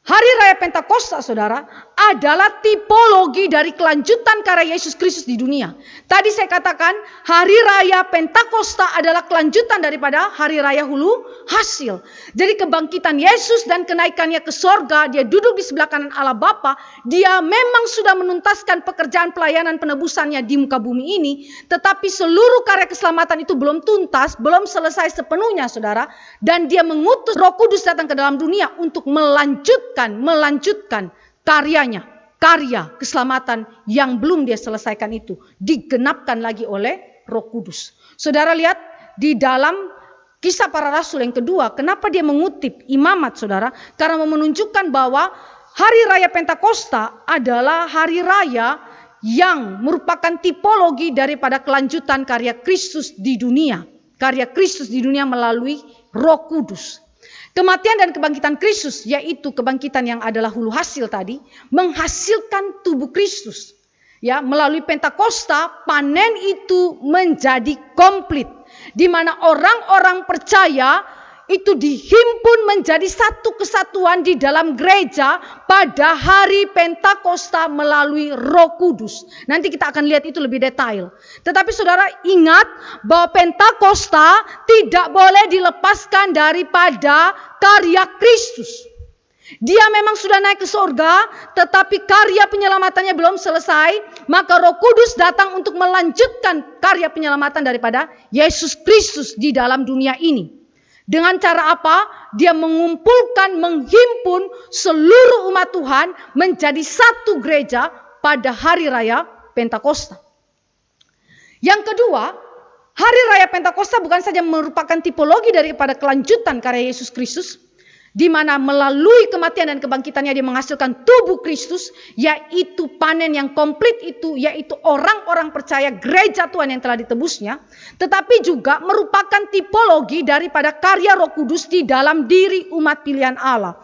Hari raya Pentakosta, saudara, adalah tipologi dari kelanjutan karya Yesus Kristus di dunia. Tadi saya katakan hari raya Pentakosta adalah kelanjutan daripada hari raya hulu hasil. Jadi kebangkitan Yesus dan kenaikannya ke sorga, dia duduk di sebelah kanan Allah Bapa, dia memang sudah menuntaskan pekerjaan pelayanan penebusannya di muka bumi ini, tetapi seluruh karya keselamatan itu belum tuntas, belum selesai sepenuhnya, saudara, dan dia mengutus Roh Kudus datang ke dalam dunia untuk melanjutkan karyanya, karya keselamatan yang belum dia selesaikan itu digenapkan lagi oleh Roh Kudus. Saudara lihat di dalam Kisah Para Rasul yang kedua, kenapa dia mengutip imamat, saudara? Karena mau menunjukkan bahwa hari raya Pentakosta adalah hari raya yang merupakan tipologi daripada kelanjutan karya Kristus di dunia. Karya Kristus di dunia melalui Roh Kudus. Kematian dan kebangkitan Kristus, yaitu kebangkitan yang adalah hulu hasil tadi, menghasilkan tubuh Kristus. Ya, melalui Pentakosta, panen itu menjadi komplit, di mana orang-orang percaya itu dihimpun menjadi satu kesatuan di dalam gereja pada hari Pentakosta melalui Roh Kudus. Nanti kita akan lihat itu lebih detail. Tetapi saudara ingat bahwa Pentakosta tidak boleh dilepaskan daripada karya Kristus. Dia memang sudah naik ke sorga, tetapi karya penyelamatannya belum selesai. Maka Roh Kudus datang untuk melanjutkan karya penyelamatan daripada Yesus Kristus di dalam dunia ini. Dengan cara apa? Dia mengumpulkan, menghimpun seluruh umat Tuhan menjadi satu gereja pada hari raya Pentakosta. Yang kedua, hari raya Pentakosta bukan saja merupakan tipologi daripada kelanjutan karya Yesus Kristus, di mana melalui kematian dan kebangkitannya dia menghasilkan tubuh Kristus, yaitu panen yang komplit itu, yaitu orang-orang percaya gereja Tuhan yang telah ditebusnya, tetapi juga merupakan tipologi daripada karya Roh Kudus di dalam diri umat pilihan Allah.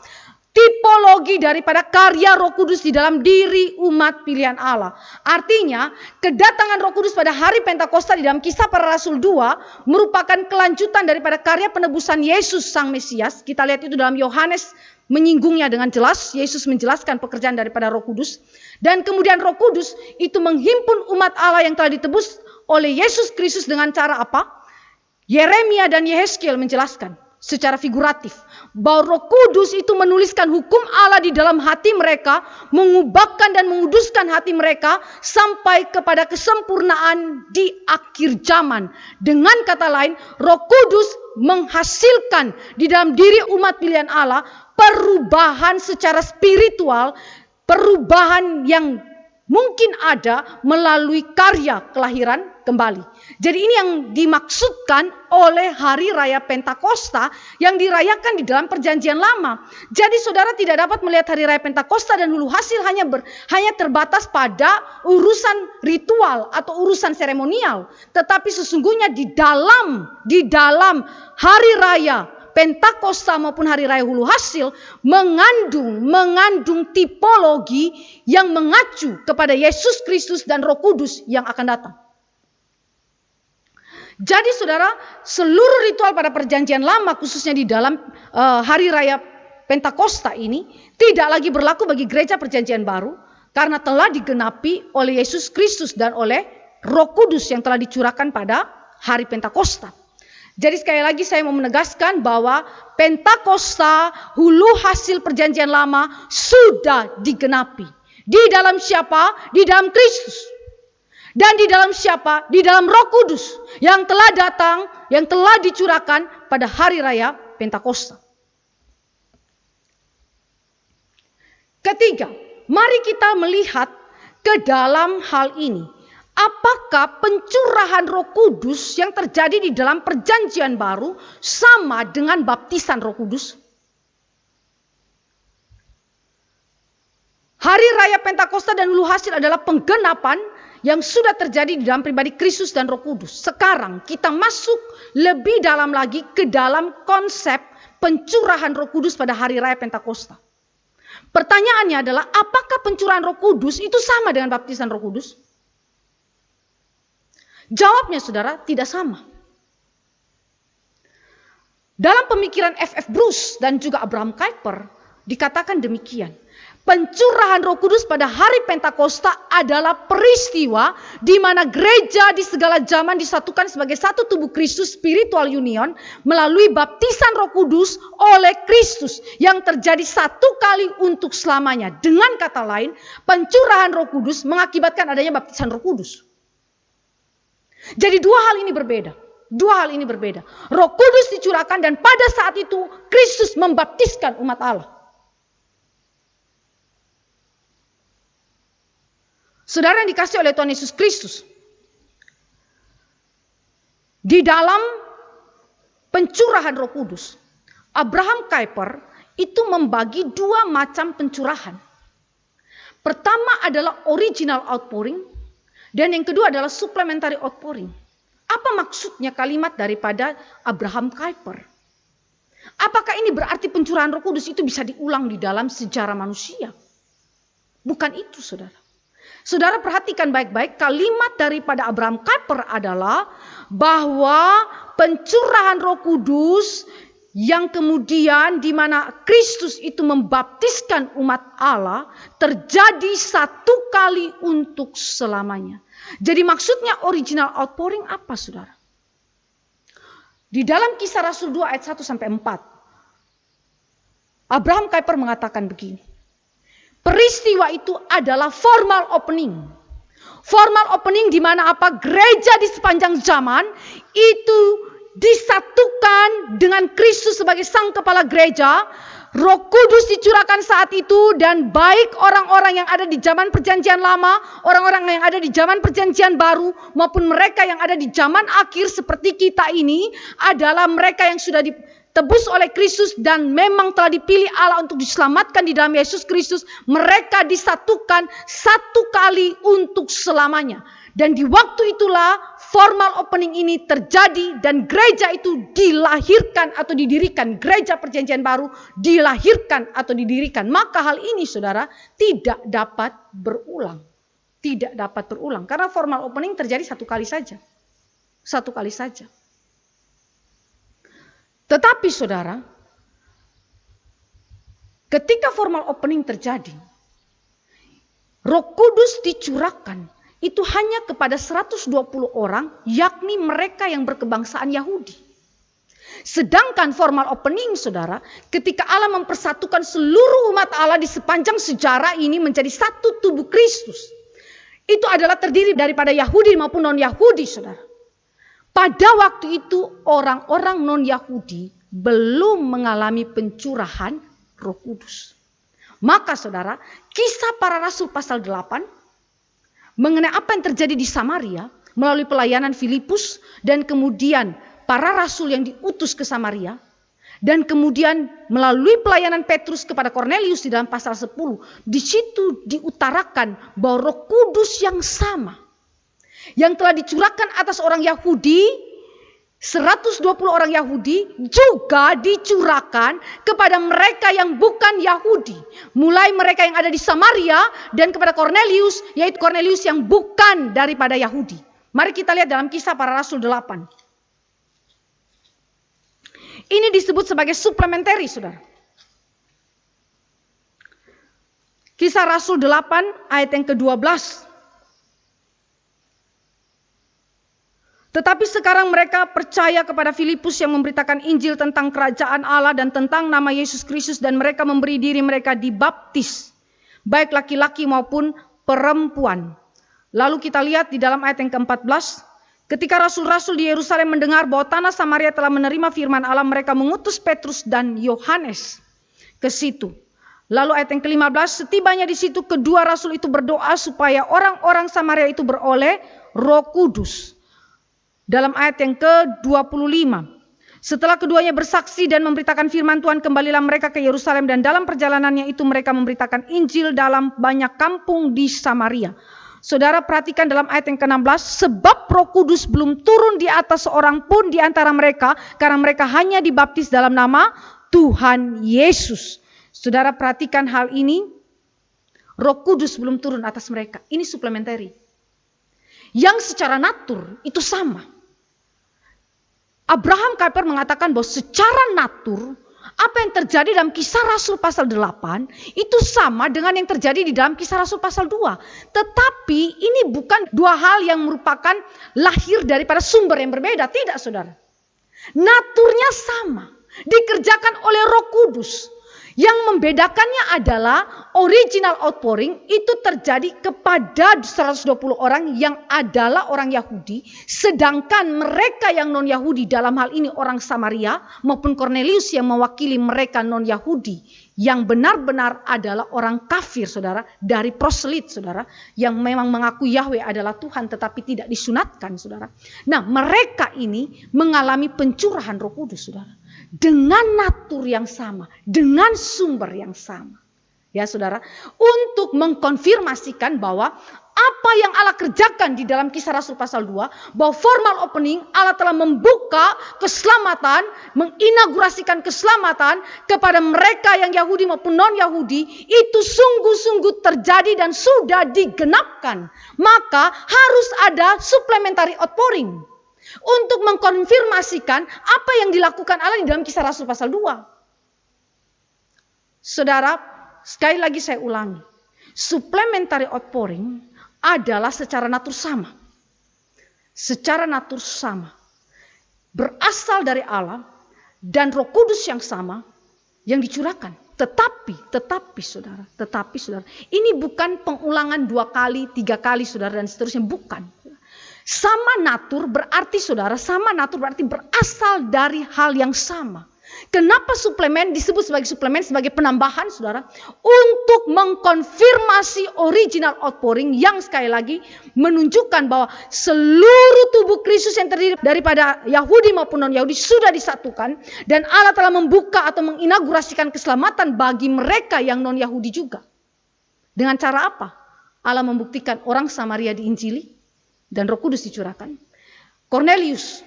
Tipologi daripada karya Roh Kudus di dalam diri umat pilihan Allah. Artinya, kedatangan Roh Kudus pada hari Pentakosta di dalam Kisah Para Rasul 2 merupakan kelanjutan daripada karya penebusan Yesus Sang Mesias. Kita lihat itu dalam Yohanes menyinggungnya dengan jelas. Yesus menjelaskan pekerjaan daripada Roh Kudus. Dan kemudian Roh Kudus itu menghimpun umat Allah yang telah ditebus oleh Yesus Kristus dengan cara apa? Yeremia dan Yehezkiel menjelaskan secara figuratif bahwa Roh Kudus itu menuliskan hukum Allah di dalam hati mereka, mengubahkan dan menguduskan hati mereka sampai kepada kesempurnaan di akhir zaman. Dengan kata lain, Roh Kudus menghasilkan di dalam diri umat pilihan Allah perubahan secara spiritual, perubahan yang mungkin ada melalui karya kelahiran kembali. Jadi ini yang dimaksudkan oleh hari raya Pentakosta yang dirayakan di dalam perjanjian lama. Jadi saudara tidak dapat melihat hari raya Pentakosta dan hulu hasil hanya terbatas pada urusan ritual atau urusan seremonial. Tetapi sesungguhnya di dalam hari raya Pentakosta maupun hari raya hulu hasil mengandung tipologi yang mengacu kepada Yesus Kristus dan Roh Kudus yang akan datang. Jadi saudara, seluruh ritual pada perjanjian lama khususnya di dalam hari raya Pentakosta ini tidak lagi berlaku bagi gereja perjanjian baru karena telah digenapi oleh Yesus Kristus dan oleh Roh Kudus yang telah dicurahkan pada hari Pentakosta. Jadi sekali lagi saya mau menegaskan bahwa Pentakosta, hulu hasil perjanjian lama sudah digenapi. Di dalam siapa? Di dalam Kristus. Dan di dalam siapa? Di dalam Roh Kudus yang telah datang, yang telah dicurahkan pada hari raya Pentakosta. Ketiga, mari kita melihat ke dalam hal ini. Apakah pencurahan Roh Kudus yang terjadi di dalam perjanjian baru sama dengan baptisan Roh Kudus? Hari Raya Pentakosta dan Ulu Hasil adalah penggenapan yang sudah terjadi di dalam pribadi Kristus dan Roh Kudus. Sekarang kita masuk lebih dalam lagi ke dalam konsep pencurahan Roh Kudus pada hari Raya Pentakosta. Pertanyaannya adalah, apakah pencurahan Roh Kudus itu sama dengan baptisan Roh Kudus? Jawabnya saudara, tidak sama. Dalam pemikiran F.F. Bruce dan juga Abraham Kuyper dikatakan demikian. Pencurahan Roh Kudus pada hari Pentakosta adalah peristiwa di mana gereja di segala zaman disatukan sebagai satu tubuh Kristus, spiritual union, melalui baptisan Roh Kudus oleh Kristus yang terjadi satu kali untuk selamanya. Dengan kata lain, pencurahan Roh Kudus mengakibatkan adanya baptisan Roh Kudus. Jadi dua hal ini berbeda. Roh Kudus dicurahkan dan pada saat itu Kristus membaptiskan umat Allah. Saudara yang dikasihi oleh Tuhan Yesus Kristus, di dalam pencurahan Roh Kudus, Abraham Kuyper itu membagi dua macam pencurahan. Pertama adalah original outpouring, dan yang kedua adalah supplementary outpouring. Apa maksudnya kalimat daripada Abraham Kuyper? Apakah ini berarti pencurahan Roh Kudus itu bisa diulang di dalam sejarah manusia? Bukan itu, saudara. Saudara perhatikan baik-baik, kalimat daripada Abraham Kuyper adalah bahwa pencurahan Roh Kudus yang kemudian di mana Kristus itu membaptiskan umat Allah terjadi satu kali untuk selamanya. Jadi maksudnya original outpouring apa, saudara? Di dalam Kisah Rasul 2 ayat 1-4, Abraham Kuyper mengatakan begini. Peristiwa itu adalah formal opening. Formal opening di mana apa? Gereja di sepanjang zaman itu disatukan dengan Kristus sebagai sang kepala gereja. Roh Kudus dicurahkan saat itu dan baik orang-orang yang ada di zaman perjanjian lama, orang-orang yang ada di zaman perjanjian baru, maupun mereka yang ada di zaman akhir seperti kita ini adalah mereka yang sudah ditebus oleh Kristus dan memang telah dipilih Allah untuk diselamatkan di dalam Yesus Kristus. Mereka disatukan satu kali untuk selamanya. Dan di waktu itulah formal opening ini terjadi dan gereja itu dilahirkan atau didirikan. Gereja perjanjian baru dilahirkan atau didirikan. Maka hal ini, saudara, tidak dapat berulang. Tidak dapat berulang. Karena formal opening terjadi satu kali saja. Satu kali saja. Tetapi saudara, ketika formal opening terjadi, Roh Kudus dicurahkan itu hanya kepada 120 orang, yakni mereka yang berkebangsaan Yahudi. Sedangkan formal opening, saudara, ketika Allah mempersatukan seluruh umat Allah di sepanjang sejarah ini menjadi satu tubuh Kristus, itu adalah terdiri daripada Yahudi maupun non-Yahudi, saudara. Pada waktu itu orang-orang non-Yahudi belum mengalami pencurahan Roh Kudus. Maka saudara, Kisah Para Rasul pasal 8 mengenai apa yang terjadi di Samaria melalui pelayanan Filipus dan kemudian para rasul yang diutus ke Samaria dan kemudian melalui pelayanan Petrus kepada Kornelius di dalam pasal 10. Di situ diutarakan bahwa Roh Kudus yang sama yang telah dicurahkan atas orang Yahudi, 120 orang Yahudi juga dicurahkan kepada mereka yang bukan Yahudi. Mulai mereka yang ada di Samaria dan kepada Kornelius, yaitu Kornelius yang bukan daripada Yahudi. Mari kita lihat dalam Kisah Para Rasul 8. Ini disebut sebagai supplementary, saudara. Kisah Rasul 8 ayat yang ke-12. Tetapi sekarang mereka percaya kepada Filipus yang memberitakan Injil tentang kerajaan Allah dan tentang nama Yesus Kristus, dan mereka memberi diri mereka dibaptis, baik laki-laki maupun perempuan. Lalu kita lihat di dalam ayat yang ke-14, ketika rasul-rasul di Yerusalem mendengar bahwa tanah Samaria telah menerima firman Allah, mereka mengutus Petrus dan Yohanes ke situ. Lalu ayat yang ke-15, setibanya di situ kedua rasul itu berdoa supaya orang-orang Samaria itu beroleh Roh Kudus. Dalam ayat yang ke-25, Setelah keduanya bersaksi dan memberitakan firman Tuhan, kembalilah mereka ke Yerusalem, dan dalam perjalanannya itu mereka memberitakan Injil dalam banyak kampung di Samaria. Saudara perhatikan dalam ayat yang ke-16, sebab Roh Kudus belum turun di atas seorang pun di antara mereka, karena mereka hanya dibaptis dalam nama Tuhan Yesus. Saudara perhatikan hal ini, Roh Kudus belum turun atas mereka. Ini suplementary. Yang secara natur itu sama. Abraham Kuyper mengatakan bahwa secara natur apa yang terjadi dalam Kisah Rasul pasal 8 itu sama dengan yang terjadi di dalam Kisah Rasul pasal 2. Tetapi ini bukan dua hal yang merupakan lahir daripada sumber yang berbeda. Tidak, saudara. Naturnya sama. Dikerjakan oleh Roh Kudus. Yang membedakannya adalah original outpouring itu terjadi kepada 120 orang yang adalah orang Yahudi. Sedangkan mereka yang non-Yahudi, dalam hal ini orang Samaria maupun Cornelius yang mewakili mereka non-Yahudi, yang benar-benar adalah orang kafir, saudara, dari proselyt, saudara, yang memang mengaku Yahweh adalah Tuhan tetapi tidak disunatkan, saudara. Nah, mereka ini mengalami pencurahan Roh Kudus, saudara. Dengan natur yang sama, dengan sumber yang sama. Ya, saudara, untuk mengkonfirmasikan bahwa apa yang Allah kerjakan di dalam Kisah Rasul pasal 2, bahwa formal opening Allah telah membuka keselamatan, menginaugurasikan keselamatan kepada mereka yang Yahudi maupun non-Yahudi, itu sungguh-sungguh terjadi dan sudah digenapkan. Maka harus ada supplementary outpouring untuk mengkonfirmasikan apa yang dilakukan Allah di dalam Kisah Rasul pasal 2. Saudara, sekali lagi saya ulangi. Supplementary outpouring adalah secara natur sama. Secara natur sama. Berasal dari Allah dan Roh Kudus yang sama yang dicurahkan. Tetapi saudara, ini bukan pengulangan 2 kali, 3 kali, saudara, dan seterusnya, bukan. Sama natur berarti, saudara, sama natur berarti berasal dari hal yang sama. Kenapa suplemen disebut sebagai suplemen, sebagai penambahan, saudara? Untuk mengkonfirmasi original outpouring yang sekali lagi menunjukkan bahwa seluruh tubuh Kristus yang terdiri daripada Yahudi maupun non-Yahudi sudah disatukan. Dan Allah telah membuka atau menginaugurasikan keselamatan bagi mereka yang non-Yahudi juga. Dengan cara apa? Allah membuktikan orang Samaria diinjili dan Roh Kudus dicurahkan. Cornelius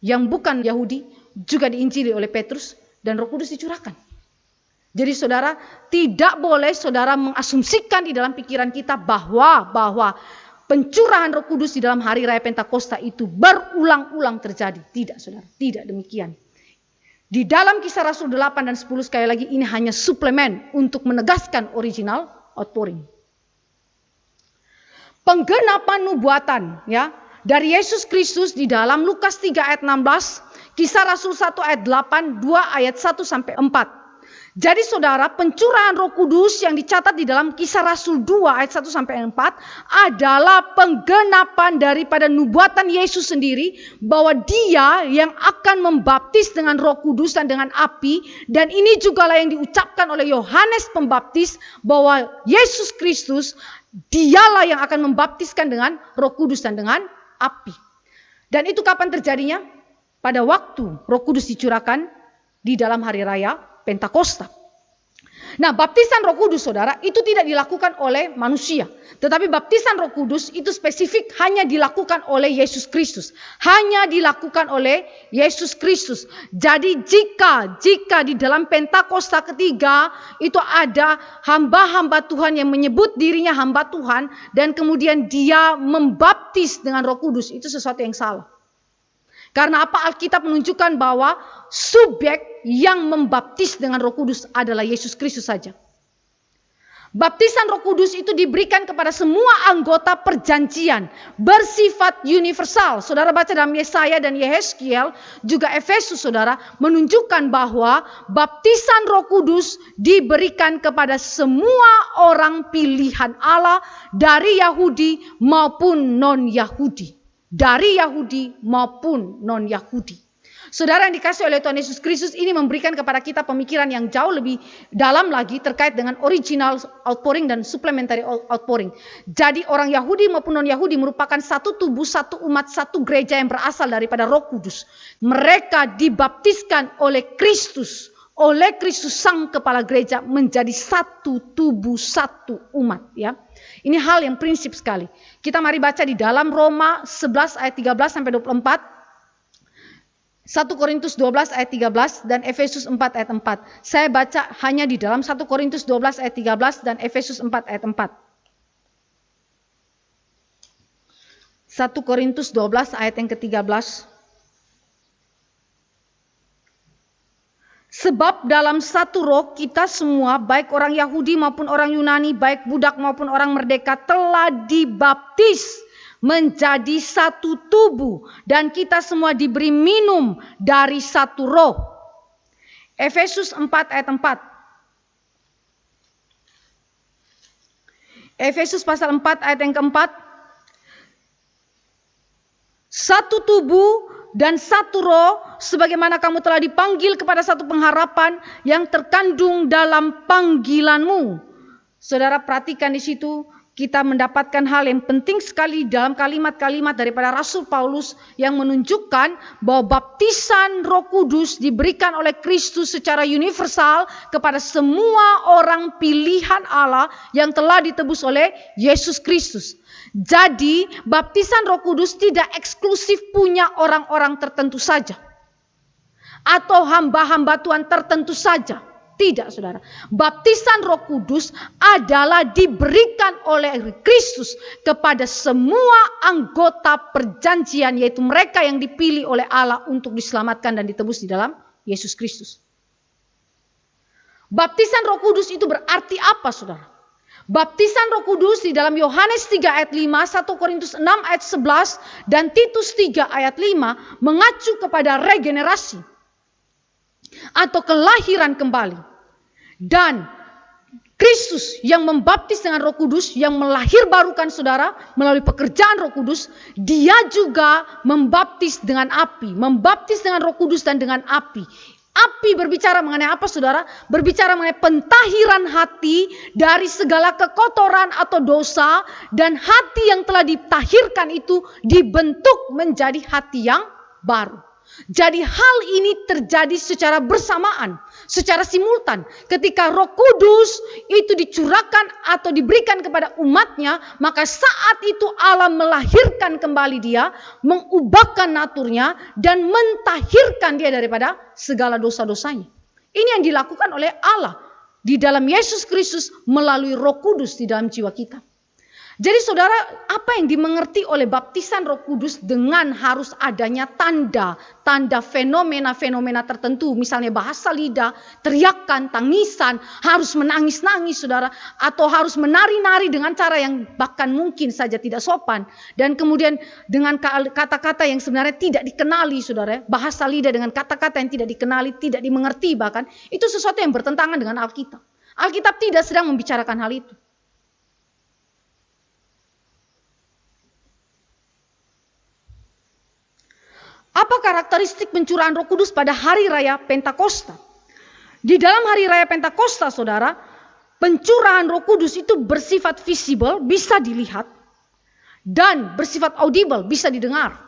yang bukan Yahudi juga diinjili oleh Petrus dan Roh Kudus dicurahkan. Jadi saudara, tidak boleh saudara mengasumsikan di dalam pikiran kita bahwa pencurahan Roh Kudus di dalam hari raya Pentakosta itu berulang-ulang terjadi. Tidak, saudara, tidak demikian. Di dalam Kisah Rasul 8 dan 10 sekali lagi ini hanya suplemen untuk menegaskan original outpouring. Penggenapan nubuatan, ya, dari Yesus Kristus di dalam Lukas 3 ayat 16, Kisah Rasul 1 ayat 8, 2 ayat 1 sampai 4. Jadi saudara, pencurahan Roh Kudus yang dicatat di dalam Kisah Rasul 2 ayat 1 sampai 4 adalah penggenapan daripada nubuatan Yesus sendiri, bahwa Dia yang akan membaptis dengan Roh Kudus dan dengan api. Dan ini jugalah yang diucapkan oleh Yohanes Pembaptis, bahwa Yesus Kristus Dialah yang akan membaptiskan dengan Roh Kudus dan dengan api. Dan itu kapan terjadinya? Pada waktu Roh Kudus dicurahkan di dalam hari raya Pentakosta. Nah, baptisan Roh Kudus, saudara, itu tidak dilakukan oleh manusia. Tetapi baptisan Roh Kudus itu spesifik hanya dilakukan oleh Yesus Kristus. Hanya dilakukan oleh Yesus Kristus. Jadi jika di dalam Pentakosta ketiga itu ada hamba-hamba Tuhan yang menyebut dirinya hamba Tuhan dan kemudian dia membaptis dengan Roh Kudus, itu sesuatu yang salah. Karena apa? Alkitab menunjukkan bahwa subjek yang membaptis dengan Roh Kudus adalah Yesus Kristus saja. Baptisan Roh Kudus itu diberikan kepada semua anggota perjanjian, bersifat universal. Saudara baca dalam Yesaya dan Yehezkiel, juga Efesus, saudara, menunjukkan bahwa baptisan Roh Kudus diberikan kepada semua orang pilihan Allah, dari Yahudi maupun non-Yahudi. Dari Yahudi maupun non-Yahudi. Saudara yang dikasih oleh Tuhan Yesus Kristus, ini memberikan kepada kita pemikiran yang jauh lebih dalam lagi terkait dengan original outpouring dan supplementary outpouring. Jadi orang Yahudi maupun non-Yahudi merupakan satu tubuh, satu umat, satu gereja yang berasal daripada Roh Kudus. Mereka dibaptiskan oleh Kristus sang kepala gereja menjadi satu tubuh, satu umat, ya. Ini hal yang prinsip sekali. Kita mari baca di dalam Roma 11 ayat 13 sampai 24. 1 Korintus 12 ayat 13 dan Efesus 4 ayat 4. Saya baca hanya di dalam 1 Korintus 12 ayat 13 dan Efesus 4 ayat 4. 1 Korintus 12 ayat yang ke-13. Sebab dalam satu roh kita semua, baik orang Yahudi maupun orang Yunani, baik budak maupun orang merdeka, telah dibaptis menjadi satu tubuh, dan kita semua diberi minum dari satu roh. Efesus 4 ayat 4. Efesus pasal 4 ayat yang keempat. Satu tubuh dan satu roh, sebagaimana kamu telah dipanggil kepada satu pengharapan yang terkandung dalam panggilanmu. Saudara perhatikan di situ, kita mendapatkan hal yang penting sekali dalam kalimat-kalimat daripada Rasul Paulus yang menunjukkan bahwa baptisan Roh Kudus diberikan oleh Kristus secara universal kepada semua orang pilihan Allah yang telah ditebus oleh Yesus Kristus. Jadi baptisan Roh Kudus tidak eksklusif punya orang-orang tertentu saja atau hamba-hamba Tuhan tertentu saja. Tidak, saudara. Baptisan Roh Kudus adalah diberikan oleh Kristus kepada semua anggota perjanjian, yaitu mereka yang dipilih oleh Allah untuk diselamatkan dan ditebus di dalam Yesus Kristus. Baptisan Roh Kudus itu berarti apa, saudara? Baptisan Roh Kudus di dalam Yohanes 3 ayat 5, 1 Korintus 6 ayat 11, dan Titus 3 ayat 5 mengacu kepada regenerasi atau kelahiran kembali. Dan Kristus yang membaptis dengan Roh Kudus, yang melahirbarukan saudara melalui pekerjaan Roh Kudus, dia juga membaptis dengan api, membaptis dengan Roh Kudus dan dengan api. Api berbicara mengenai apa, saudara? Berbicara mengenai pentahiran hati dari segala kekotoran atau dosa, dan hati yang telah ditahirkan itu dibentuk menjadi hati yang baru. Jadi hal ini terjadi secara bersamaan, secara simultan. Ketika Roh Kudus itu dicurahkan atau diberikan kepada umatnya, maka saat itu Allah melahirkan kembali dia, mengubahkan naturnya, dan mentahirkan dia daripada segala dosa-dosanya. Ini yang dilakukan oleh Allah di dalam Yesus Kristus melalui Roh Kudus di dalam jiwa kita. Jadi saudara, apa yang dimengerti oleh baptisan Roh Kudus dengan harus adanya tanda fenomena-fenomena tertentu, misalnya bahasa lidah, teriakan, tangisan, harus menangis-nangis saudara, atau harus menari-nari dengan cara yang bahkan mungkin saja tidak sopan, dan kemudian dengan kata-kata yang sebenarnya tidak dikenali saudara, bahasa lidah dengan kata-kata yang tidak dikenali, tidak dimengerti bahkan, itu sesuatu yang bertentangan dengan Alkitab. Alkitab tidak sedang membicarakan hal itu. Apa karakteristik pencurahan Roh Kudus pada hari raya Pentakosta? Di dalam hari raya Pentakosta, saudara, pencurahan Roh Kudus itu bersifat visible, bisa dilihat, dan bersifat audible, bisa didengar.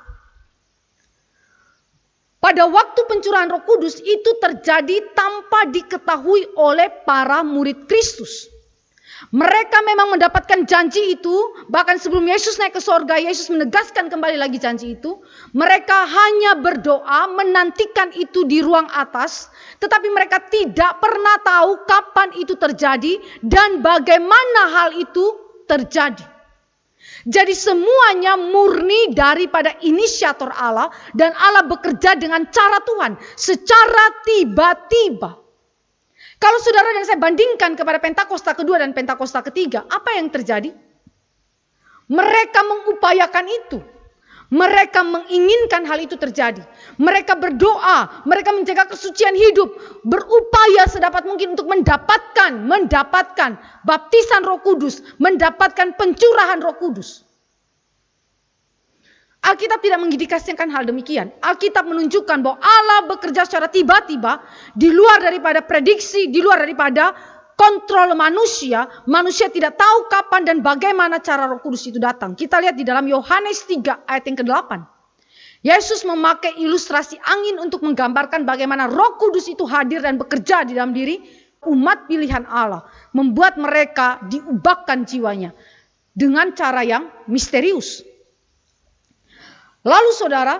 Pada waktu pencurahan Roh Kudus itu terjadi tanpa diketahui oleh para murid Kristus. Mereka memang mendapatkan janji itu, bahkan sebelum Yesus naik ke sorga, Yesus menegaskan kembali lagi janji itu. Mereka hanya berdoa, menantikan itu di ruang atas, tetapi mereka tidak pernah tahu kapan itu terjadi dan bagaimana hal itu terjadi. Jadi semuanya murni daripada inisiator Allah, dan Allah bekerja dengan cara Tuhan, secara tiba-tiba. Kalau saudara dan saya bandingkan kepada Pentakosta kedua dan Pentakosta ketiga, apa yang terjadi? Mereka mengupayakan itu. Mereka menginginkan hal itu terjadi. Mereka berdoa, mereka menjaga kesucian hidup, berupaya sedapat mungkin untuk mendapatkan baptisan Roh Kudus, mendapatkan pencurahan Roh Kudus. Alkitab tidak mengindikasikan hal demikian. Alkitab menunjukkan bahwa Allah bekerja secara tiba-tiba, di luar daripada prediksi, di luar daripada kontrol manusia. Manusia tidak tahu kapan dan bagaimana cara Roh Kudus itu datang. Kita lihat di dalam Yohanes 3 ayat yang ke-8. Yesus memakai ilustrasi angin untuk menggambarkan bagaimana Roh Kudus itu hadir dan bekerja di dalam diri umat pilihan Allah. Membuat mereka diubahkan jiwanya dengan cara yang misterius. Lalu saudara,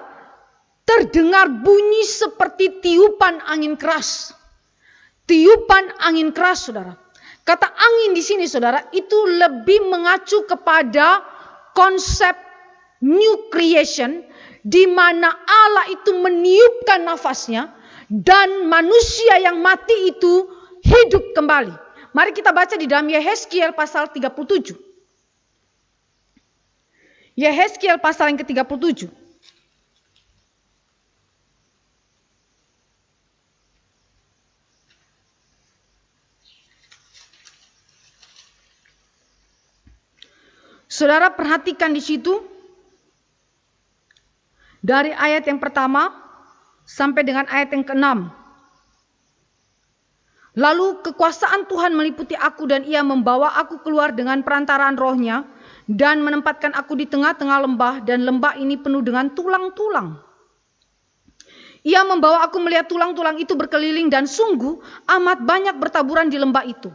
terdengar bunyi seperti tiupan angin keras. Tiupan angin keras, saudara. Kata angin di sini, saudara, itu lebih mengacu kepada konsep new creation, di mana Allah itu meniupkan nafasnya dan manusia yang mati itu hidup kembali. Mari kita baca di dalam Yehezkiel pasal 37. Yehezkiel pasal yang ke-37. Saudara perhatikan di situ dari ayat yang pertama sampai dengan ayat yang ke-6. Lalu kekuasaan Tuhan meliputi aku dan ia membawa aku keluar dengan perantaraan rohnya dan menempatkan aku di tengah-tengah lembah dan lembah ini penuh dengan tulang-tulang. Ia membawa aku melihat tulang-tulang itu berkeliling dan sungguh amat banyak bertaburan di lembah itu.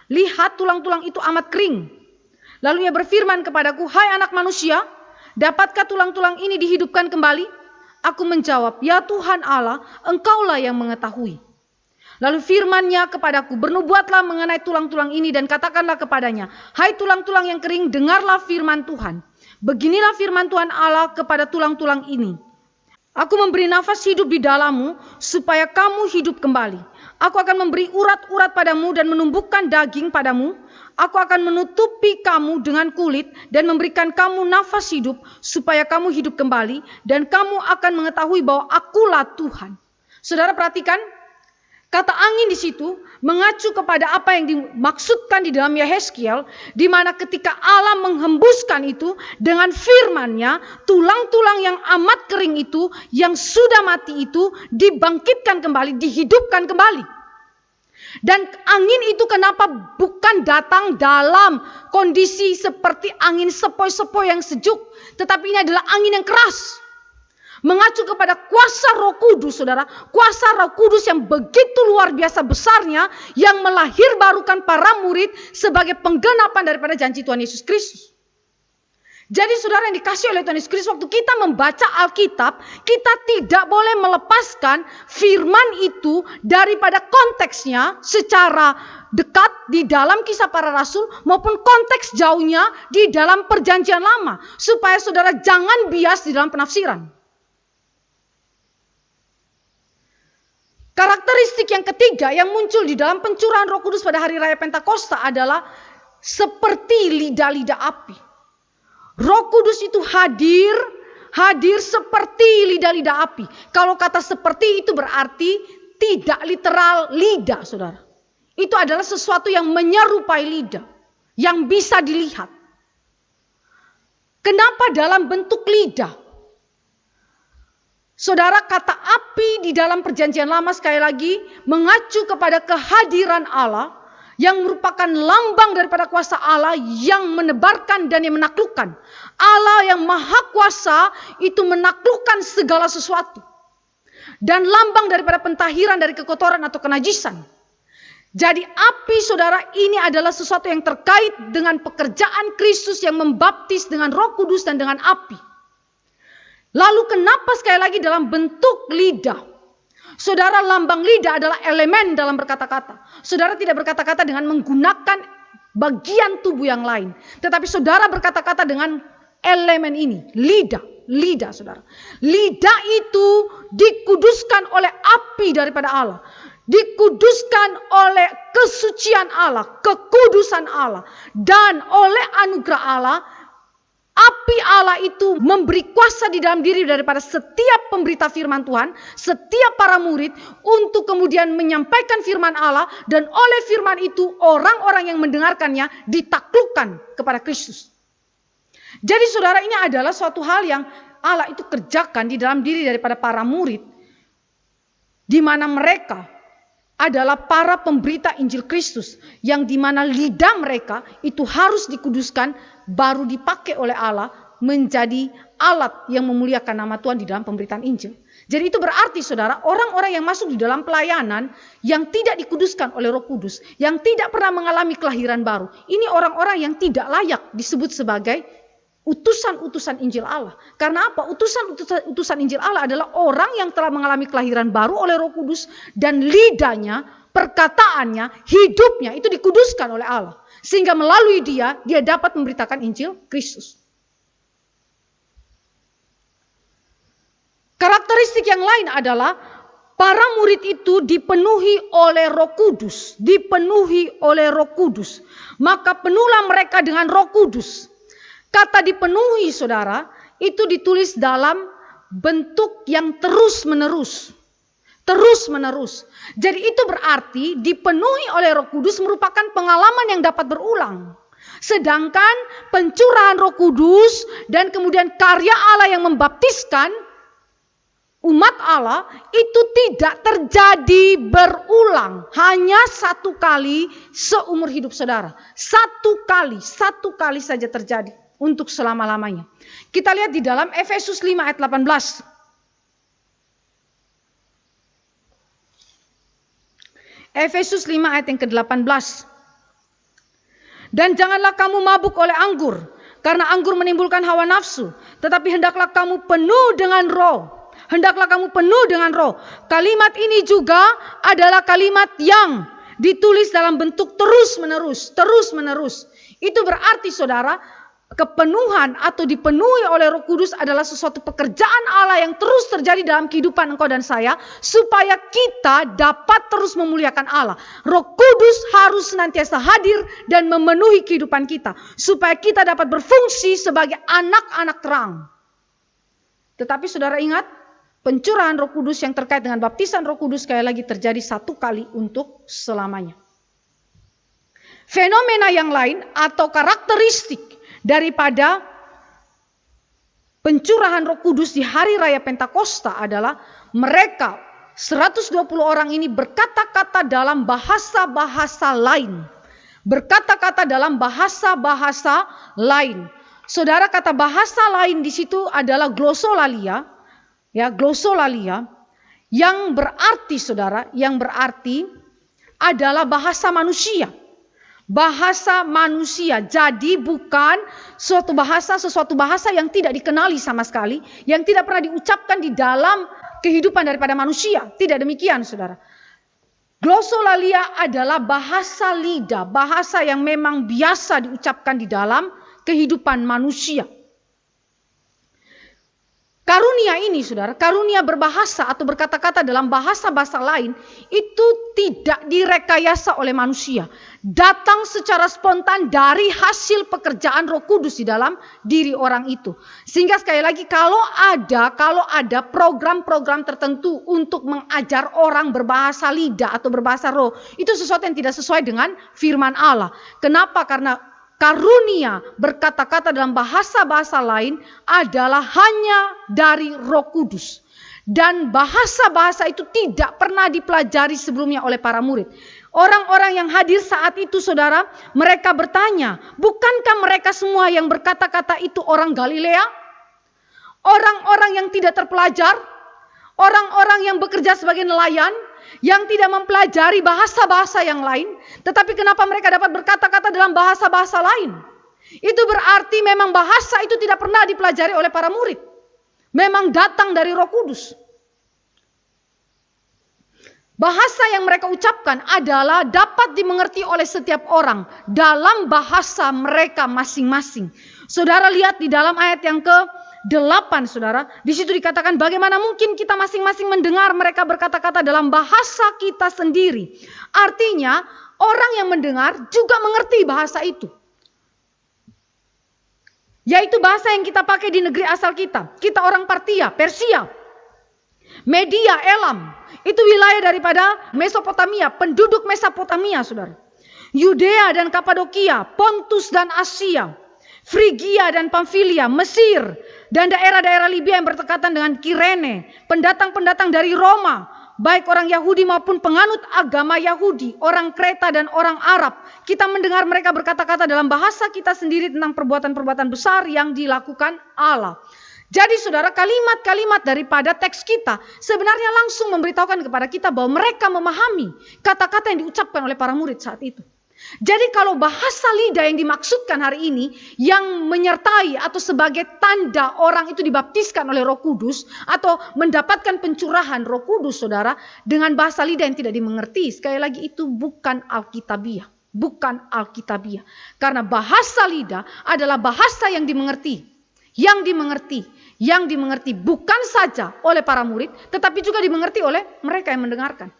Lihat tulang-tulang itu amat kering. Lalu ia berfirman kepadaku, hai anak manusia, dapatkah tulang-tulang ini dihidupkan kembali? Aku menjawab, ya Tuhan Allah, engkaulah yang mengetahui. Lalu firman-Nya kepadaku, bernubuatlah mengenai tulang-tulang ini dan katakanlah kepadanya, hai tulang-tulang yang kering, dengarlah firman Tuhan. Beginilah firman Tuhan Allah kepada tulang-tulang ini. Aku memberi nafas hidup di dalammu supaya kamu hidup kembali. Aku akan memberi urat-urat padamu dan menumbuhkan daging padamu. Aku akan menutupi kamu dengan kulit dan memberikan kamu nafas hidup supaya kamu hidup kembali dan kamu akan mengetahui bahwa akulah Tuhan. Saudara perhatikan, kata angin di situ mengacu kepada apa yang dimaksudkan di dalam Yehezkiel, di mana ketika Allah menghembuskan itu dengan firman-Nya, tulang-tulang yang amat kering itu, yang sudah mati itu dibangkitkan kembali, dihidupkan kembali. Dan angin itu kenapa bukan datang dalam kondisi seperti angin sepoi-sepoi yang sejuk, tetapi ini adalah angin yang keras. Mengacu kepada kuasa Roh Kudus, saudara. Kuasa Roh Kudus yang begitu luar biasa besarnya, yang melahirbarukan para murid sebagai penggenapan daripada janji Tuhan Yesus Kristus. Jadi saudara yang dikasih oleh Tuhan Yesus Kristus, waktu kita membaca Alkitab, kita tidak boleh melepaskan firman itu daripada konteksnya secara dekat di dalam Kisah Para Rasul maupun konteks jauhnya di dalam Perjanjian Lama. Supaya saudara jangan bias di dalam penafsiran. Karakteristik yang ketiga yang muncul di dalam pencurahan Roh Kudus pada hari raya Pentakosta adalah seperti lidah-lidah api. Roh Kudus itu hadir seperti lidah-lidah api. Kalau kata seperti itu berarti tidak literal lidah, saudara. Itu adalah sesuatu yang menyerupai lidah, yang bisa dilihat. Kenapa dalam bentuk lidah? Saudara, kata api di dalam Perjanjian Lama sekali lagi mengacu kepada kehadiran Allah, yang merupakan lambang daripada kuasa Allah yang menebarkan dan yang menaklukkan. Allah yang maha kuasa itu menaklukkan segala sesuatu. Dan lambang daripada pentahiran dari kekotoran atau kenajisan. Jadi api, saudara, ini adalah sesuatu yang terkait dengan pekerjaan Kristus yang membaptis dengan Roh Kudus dan dengan api. Lalu kenapa sekali lagi dalam bentuk lidah? Saudara, lambang lidah adalah elemen dalam berkata-kata. Saudara tidak berkata-kata dengan menggunakan bagian tubuh yang lain. Tetapi saudara berkata-kata dengan elemen ini. Lidah, saudara. Lidah itu dikuduskan oleh api daripada Allah. Dikuduskan oleh kesucian Allah, kekudusan Allah. Dan oleh anugerah Allah, api Allah itu memberi kuasa di dalam diri daripada setiap pemberita firman Tuhan, setiap para murid untuk kemudian menyampaikan firman Allah, dan oleh firman itu orang-orang yang mendengarkannya ditaklukkan kepada Kristus. Jadi saudara, ini adalah suatu hal yang Allah itu kerjakan di dalam diri daripada para murid, di mana mereka adalah para pemberita Injil Kristus, yang di mana lidah mereka itu harus dikuduskan, baru dipakai oleh Allah menjadi alat yang memuliakan nama Tuhan di dalam pemberitaan Injil. Jadi itu berarti saudara, orang-orang yang masuk di dalam pelayanan yang tidak dikuduskan oleh Roh Kudus, yang tidak pernah mengalami kelahiran baru, ini orang-orang yang tidak layak disebut sebagai utusan-utusan Injil Allah. Karena apa? Utusan Injil Allah adalah orang yang telah mengalami kelahiran baru oleh Roh Kudus, dan lidahnya, perkataannya, hidupnya itu dikuduskan oleh Allah. Sehingga melalui dia dapat memberitakan Injil Kristus. Karakteristik yang lain adalah para murid itu dipenuhi oleh Roh Kudus, dipenuhi oleh Roh Kudus. Maka penuhlah mereka dengan Roh Kudus. Kata dipenuhi saudara itu ditulis dalam bentuk yang terus-menerus. Terus-menerus. Jadi itu berarti dipenuhi oleh Roh Kudus merupakan pengalaman yang dapat berulang. Sedangkan pencurahan Roh Kudus dan kemudian karya Allah yang membaptiskan umat Allah itu tidak terjadi berulang. Hanya satu kali seumur hidup saudara. Satu kali saja terjadi untuk selama-lamanya. Kita lihat di dalam Efesus 5 ayat 18. Efesus 5 ayat yang ke-18. Dan janganlah kamu mabuk oleh anggur, karena anggur menimbulkan hawa nafsu, tetapi hendaklah kamu penuh dengan Roh. Hendaklah kamu penuh dengan Roh. Kalimat ini juga adalah kalimat yang ditulis dalam bentuk terus-menerus, terus-menerus. Itu berarti saudara, kepenuhan atau dipenuhi oleh Roh Kudus adalah sesuatu pekerjaan Allah yang terus terjadi dalam kehidupan engkau dan saya, supaya kita dapat terus memuliakan Allah. Roh Kudus harus senantiasa hadir dan memenuhi kehidupan kita, supaya kita dapat berfungsi sebagai anak-anak terang. Tetapi saudara ingat, pencurahan Roh Kudus yang terkait dengan baptisan Roh Kudus sekali lagi terjadi satu kali untuk selamanya. Fenomena yang lain atau karakteristik daripada pencurahan Roh Kudus di hari raya Pentakosta adalah mereka 120 orang ini berkata-kata dalam bahasa-bahasa lain. Berkata-kata dalam bahasa-bahasa lain. Saudara, kata bahasa lain di situ adalah glossolalia. Ya, glossolalia yang berarti saudara, yang berarti adalah bahasa manusia. Bahasa manusia. Jadi bukan sesuatu bahasa yang tidak dikenali sama sekali, yang tidak pernah diucapkan di dalam kehidupan daripada manusia. Tidak demikian saudara. Glossolalia adalah bahasa lidah, bahasa yang memang biasa diucapkan di dalam kehidupan manusia. Karunia ini saudara, karunia berbahasa atau berkata-kata dalam bahasa-bahasa lain itu tidak direkayasa oleh manusia. Datang secara spontan dari hasil pekerjaan Roh Kudus di dalam diri orang itu. Sehingga sekali lagi kalau ada program-program tertentu untuk mengajar orang berbahasa lidah atau berbahasa roh, itu sesuatu yang tidak sesuai dengan firman Allah. Kenapa? Karena karunia berkata-kata dalam bahasa-bahasa lain adalah hanya dari Roh Kudus. Dan bahasa-bahasa itu tidak pernah dipelajari sebelumnya oleh para murid. Orang-orang yang hadir saat itu saudara, mereka bertanya, bukankah mereka semua yang berkata-kata itu orang Galilea? Orang-orang yang tidak terpelajar? Orang-orang yang bekerja sebagai nelayan? Yang tidak mempelajari bahasa-bahasa yang lain, tetapi kenapa mereka dapat berkata-kata dalam bahasa-bahasa lain? Itu berarti memang bahasa itu tidak pernah dipelajari oleh para murid. Memang datang dari Roh Kudus. Bahasa yang mereka ucapkan adalah dapat dimengerti oleh setiap orang dalam bahasa mereka masing-masing. Saudara lihat di dalam ayat yang ke-8 saudara, di situ dikatakan bagaimana mungkin kita masing-masing mendengar mereka berkata-kata dalam bahasa kita sendiri. Artinya orang yang mendengar juga mengerti bahasa itu. Yaitu bahasa yang kita pakai di negeri asal kita. Kita orang Partia, Persia, Media, Elam. Itu wilayah daripada Mesopotamia, penduduk Mesopotamia saudara. Yudea dan Kapadokia, Pontus dan Asia, Frigia dan Pamfilia, Mesir, dan daerah-daerah Libya yang berdekatan dengan Kirene, pendatang-pendatang dari Roma, baik orang Yahudi maupun penganut agama Yahudi, orang Kreta dan orang Arab. Kita mendengar mereka berkata-kata dalam bahasa kita sendiri tentang perbuatan-perbuatan besar yang dilakukan Allah. Jadi saudara, kalimat-kalimat daripada teks kita sebenarnya langsung memberitahukan kepada kita bahwa mereka memahami kata-kata yang diucapkan oleh para murid saat itu. Jadi kalau bahasa lidah yang dimaksudkan hari ini yang menyertai atau sebagai tanda orang itu dibaptiskan oleh Roh Kudus atau mendapatkan pencurahan Roh Kudus, saudara, dengan bahasa lidah yang tidak dimengerti, sekali lagi itu bukan Alkitabiah, bukan Alkitabiah. Karena bahasa lidah adalah bahasa yang dimengerti, yang dimengerti bukan saja oleh para murid, tetapi juga dimengerti oleh mereka yang mendengarkan.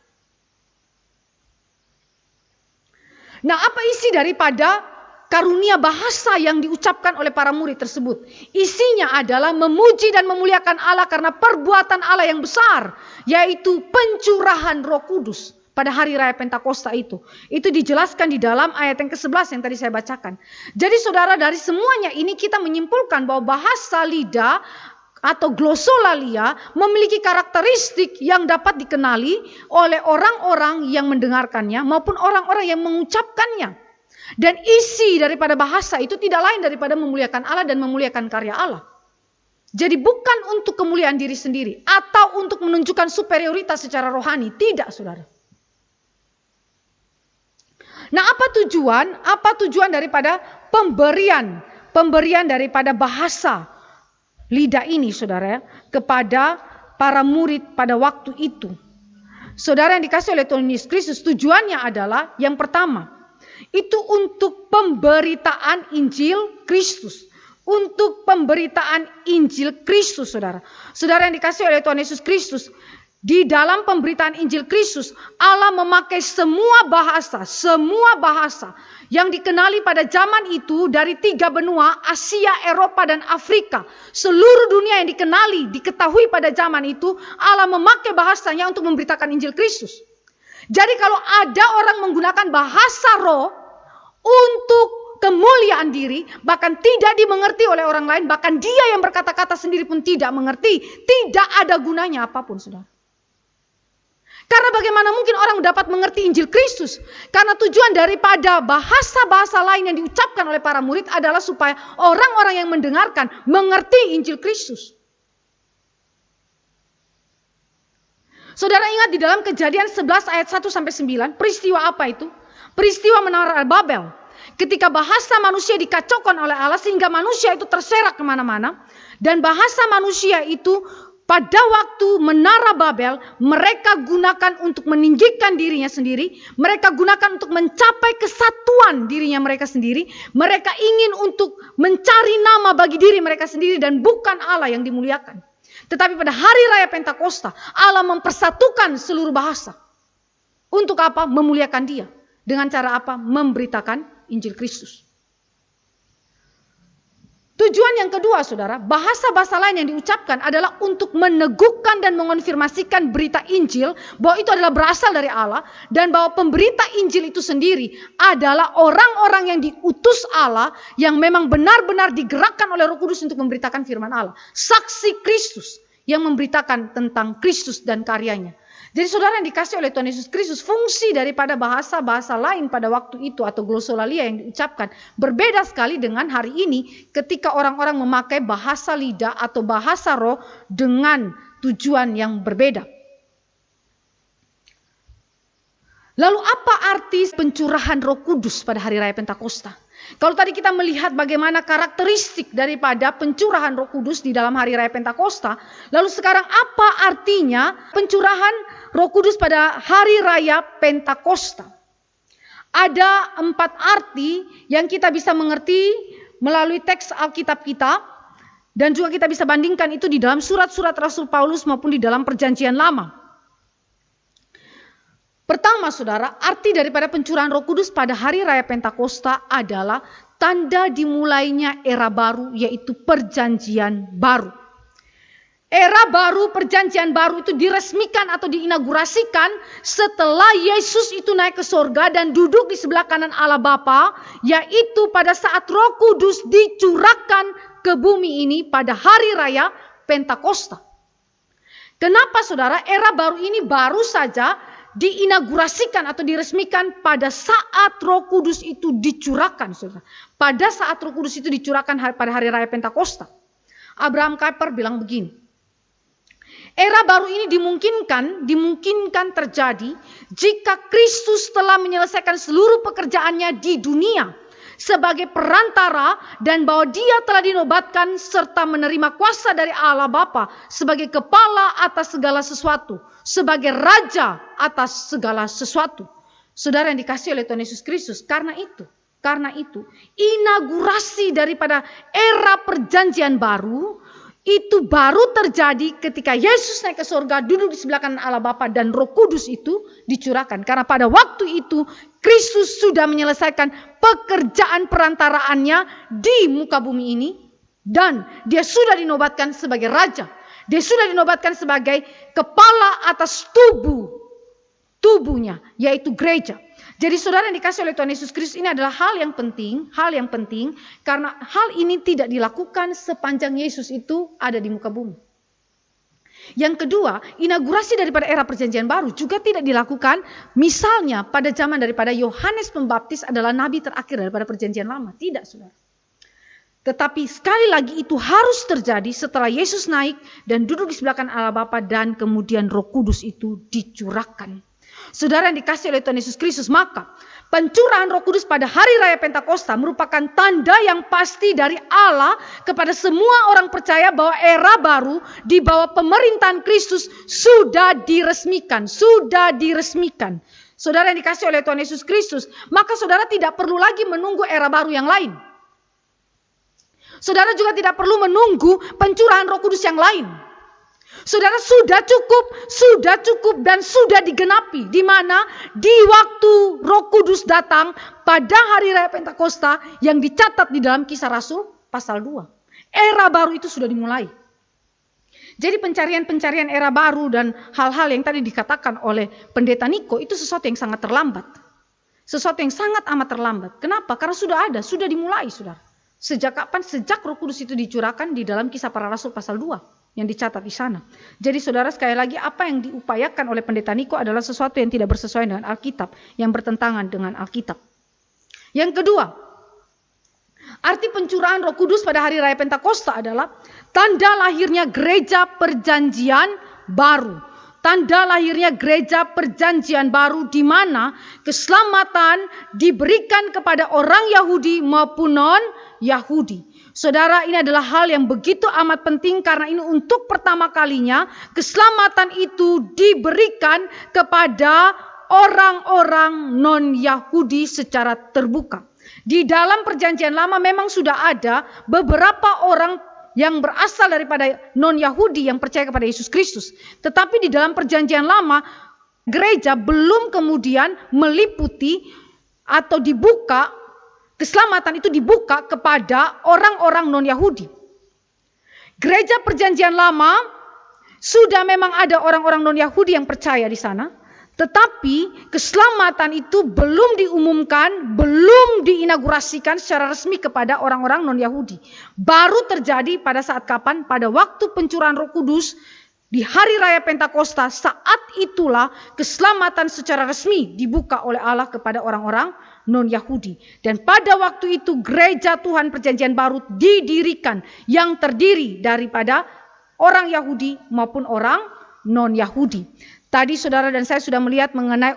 Nah, apa isi daripada karunia bahasa yang diucapkan oleh para murid tersebut? Isinya adalah memuji dan memuliakan Allah karena perbuatan Allah yang besar, yaitu pencurahan Roh Kudus pada hari raya Pentakosta itu. Itu dijelaskan di dalam ayat yang ke-11 yang tadi saya bacakan. Jadi saudara, dari semuanya ini kita menyimpulkan bahwa bahasa lidah atau glosolalia memiliki karakteristik yang dapat dikenali oleh orang-orang yang mendengarkannya maupun orang-orang yang mengucapkannya. Dan isi daripada bahasa itu tidak lain daripada memuliakan Allah dan memuliakan karya Allah. Jadi bukan untuk kemuliaan diri sendiri atau untuk menunjukkan superioritas secara rohani, tidak saudara. Nah, apa tujuan daripada pemberian daripada bahasa lidah ini, saudara, kepada para murid pada waktu itu? Saudara yang dikasih oleh Tuhan Yesus Kristus, tujuannya adalah yang pertama, itu untuk pemberitaan Injil Kristus. Untuk pemberitaan Injil Kristus, saudara. Saudara yang dikasih oleh Tuhan Yesus Kristus, di dalam pemberitaan Injil Kristus, Allah memakai semua bahasa yang dikenali pada zaman itu dari 3 benua, Asia, Eropa, dan Afrika. Seluruh dunia yang diketahui pada zaman itu, Allah memakai bahasanya untuk memberitakan Injil Kristus. Jadi kalau ada orang menggunakan bahasa roh untuk kemuliaan diri, bahkan tidak dimengerti oleh orang lain, bahkan dia yang berkata-kata sendiri pun tidak mengerti, tidak ada gunanya apapun, saudara. Karena bagaimana mungkin orang dapat mengerti Injil Kristus? Karena tujuan daripada bahasa-bahasa lain yang diucapkan oleh para murid adalah supaya orang-orang yang mendengarkan mengerti Injil Kristus. Saudara ingat di dalam Kejadian 11 ayat 1-9, peristiwa apa itu? Peristiwa Menara Babel. Ketika bahasa manusia dikacaukan oleh Allah sehingga manusia itu terserak kemana-mana. Dan bahasa manusia itu pada waktu Menara Babel, mereka gunakan untuk meninggikan dirinya sendiri. Mereka gunakan untuk mencapai kesatuan dirinya mereka sendiri. Mereka ingin untuk mencari nama bagi diri mereka sendiri dan bukan Allah yang dimuliakan. Tetapi pada hari raya Pentakosta, Allah mempersatukan seluruh bahasa. Untuk apa? Memuliakan Dia. Dengan cara apa? Memberitakan Injil Kristus. Tujuan yang kedua, saudara, bahasa-bahasa lain yang diucapkan adalah untuk meneguhkan dan mengonfirmasikan berita Injil bahwa itu adalah berasal dari Allah dan bahwa pemberita Injil itu sendiri adalah orang-orang yang diutus Allah yang memang benar-benar digerakkan oleh Roh Kudus untuk memberitakan firman Allah. Saksi Kristus yang memberitakan tentang Kristus dan karyanya. Jadi saudara yang dikasih oleh Tuhan Yesus Kristus, fungsi daripada bahasa-bahasa lain pada waktu itu atau glosolalia yang diucapkan berbeda sekali dengan hari ini ketika orang-orang memakai bahasa lidah atau bahasa roh dengan tujuan yang berbeda. Lalu apa arti pencurahan Roh Kudus pada hari raya Pentakosta? Kalau tadi kita melihat bagaimana karakteristik daripada pencurahan Roh Kudus di dalam hari raya Pentakosta, lalu sekarang apa artinya pencurahan Roh Kudus pada hari raya Pentakosta? Ada 4 arti yang kita bisa mengerti melalui teks Alkitab kita dan juga kita bisa bandingkan itu di dalam surat-surat Rasul Paulus maupun di dalam Perjanjian Lama. Pertama, saudara, arti daripada pencurahan Roh Kudus pada hari raya Pentakosta adalah tanda dimulainya era baru, yaitu perjanjian baru. Era baru, perjanjian baru itu diresmikan atau diinaugurasikan setelah Yesus itu naik ke sorga dan duduk di sebelah kanan Allah Bapa, yaitu pada saat Roh Kudus dicurahkan ke bumi ini pada hari raya Pentakosta. Kenapa saudara? Era baru ini baru saja diinaugurasikan atau diresmikan pada saat Roh Kudus itu dicurahkan, saudara. Pada saat Roh Kudus itu dicurahkan pada hari raya Pentakosta. Abraham Kuyper bilang begini, era baru ini dimungkinkan terjadi jika Kristus telah menyelesaikan seluruh pekerjaannya di dunia sebagai perantara dan bahwa Dia telah dinobatkan serta menerima kuasa dari Allah Bapa sebagai kepala atas segala sesuatu, sebagai raja atas segala sesuatu. Saudara yang dikasihi oleh Tuhan Yesus Kristus, karena itu inaugurasi daripada era perjanjian baru itu baru terjadi ketika Yesus naik ke surga, duduk di sebelah kanan Allah Bapa dan Roh Kudus itu dicurahkan. Karena pada waktu itu Kristus sudah menyelesaikan pekerjaan perantaraannya di muka bumi ini dan Dia sudah dinobatkan sebagai raja. Dia sudah dinobatkan sebagai kepala atas tubuhnya, yaitu gereja. Jadi saudara yang dikasih oleh Tuhan Yesus Kristus, ini adalah hal yang penting karena hal ini tidak dilakukan sepanjang Yesus itu ada di muka bumi. Yang kedua, inaugurasi daripada era perjanjian baru juga tidak dilakukan misalnya pada zaman daripada Yohanes Pembaptis adalah nabi terakhir daripada perjanjian lama. Tidak, saudara. Tetapi sekali lagi itu harus terjadi setelah Yesus naik dan duduk di sebelah kanan Allah Bapa dan kemudian Roh Kudus itu dicurahkan. Saudara yang dikasih oleh Tuhan Yesus Kristus, maka pencurahan Roh Kudus pada hari raya Pentakosta merupakan tanda yang pasti dari Allah kepada semua orang percaya bahwa era baru di bawah pemerintahan Kristus sudah diresmikan. Saudara yang dikasih oleh Tuhan Yesus Kristus, maka saudara tidak perlu lagi menunggu era baru yang lain. Saudara juga tidak perlu menunggu pencurahan Roh Kudus yang lain. Saudara, sudah cukup dan sudah digenapi. Di mana? Di waktu Roh Kudus datang pada hari raya Pentakosta yang dicatat di dalam Kisah Rasul pasal 2. Era baru itu sudah dimulai. Jadi pencarian era baru dan hal-hal yang tadi dikatakan oleh Pendeta Niko itu sesuatu yang sangat terlambat. Sesuatu yang sangat amat terlambat. Kenapa? Karena sudah dimulai, saudara. Sejak kapan? Sejak Roh Kudus itu dicurahkan di dalam Kisah Para Rasul pasal 2. Yang dicatat di sana. Jadi saudara, sekali lagi apa yang diupayakan oleh Pendeta Niko adalah sesuatu yang tidak bersesuaian dengan Alkitab, yang bertentangan dengan Alkitab. Yang kedua, arti pencurahan Roh Kudus pada hari raya Pentakosta adalah tanda lahirnya gereja perjanjian baru. Tanda lahirnya gereja perjanjian baru di mana keselamatan diberikan kepada orang Yahudi maupun non-Yahudi. Saudara, ini adalah hal yang begitu amat penting karena ini untuk pertama kalinya keselamatan itu diberikan kepada orang-orang non-Yahudi secara terbuka. Di dalam perjanjian lama memang sudah ada beberapa orang yang berasal daripada non-Yahudi yang percaya kepada Yesus Kristus. Tetapi di dalam perjanjian lama gereja belum kemudian meliputi atau dibuka. Keselamatan itu dibuka kepada orang-orang non-Yahudi. Gereja perjanjian lama sudah memang ada orang-orang non-Yahudi yang percaya di sana. Tetapi keselamatan itu belum diumumkan, belum diinaugurasikan secara resmi kepada orang-orang non-Yahudi. Baru terjadi pada saat kapan? Pada waktu pencurahan Roh Kudus di hari raya Pentakosta. Saat itulah keselamatan secara resmi dibuka oleh Allah kepada orang-orang non-Yahudi. Dan pada waktu itu gereja Tuhan perjanjian baru didirikan yang terdiri daripada orang Yahudi maupun orang non-Yahudi. Tadi saudara dan saya sudah melihat mengenai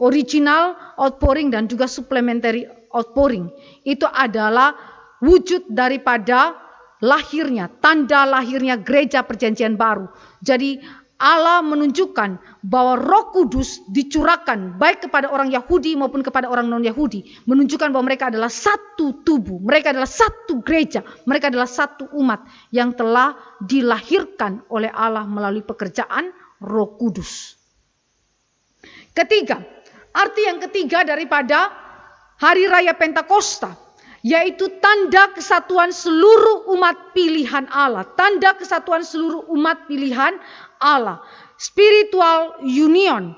original outpouring dan juga supplementary outpouring. Itu adalah wujud daripada lahirnya, tanda lahirnya gereja perjanjian baru. Jadi Allah menunjukkan bahwa Roh Kudus dicurahkan baik kepada orang Yahudi maupun kepada orang non-Yahudi. Menunjukkan bahwa mereka adalah satu tubuh, mereka adalah satu gereja, mereka adalah satu umat yang telah dilahirkan oleh Allah melalui pekerjaan Roh Kudus. Ketiga, arti yang ketiga daripada hari raya Pentakosta yaitu tanda kesatuan seluruh umat pilihan Allah. Tanda kesatuan seluruh umat pilihan Allah. Spiritual union.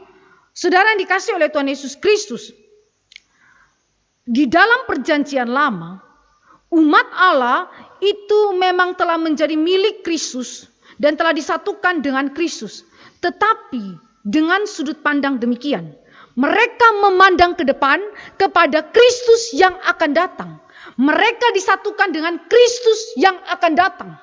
Saudara yang dikasihi oleh Tuhan Yesus Kristus, di dalam perjanjian lama, umat Allah itu memang telah menjadi milik Kristus dan telah disatukan dengan Kristus. Tetapi dengan sudut pandang demikian, mereka memandang ke depan kepada Kristus yang akan datang. Mereka disatukan dengan Kristus yang akan datang.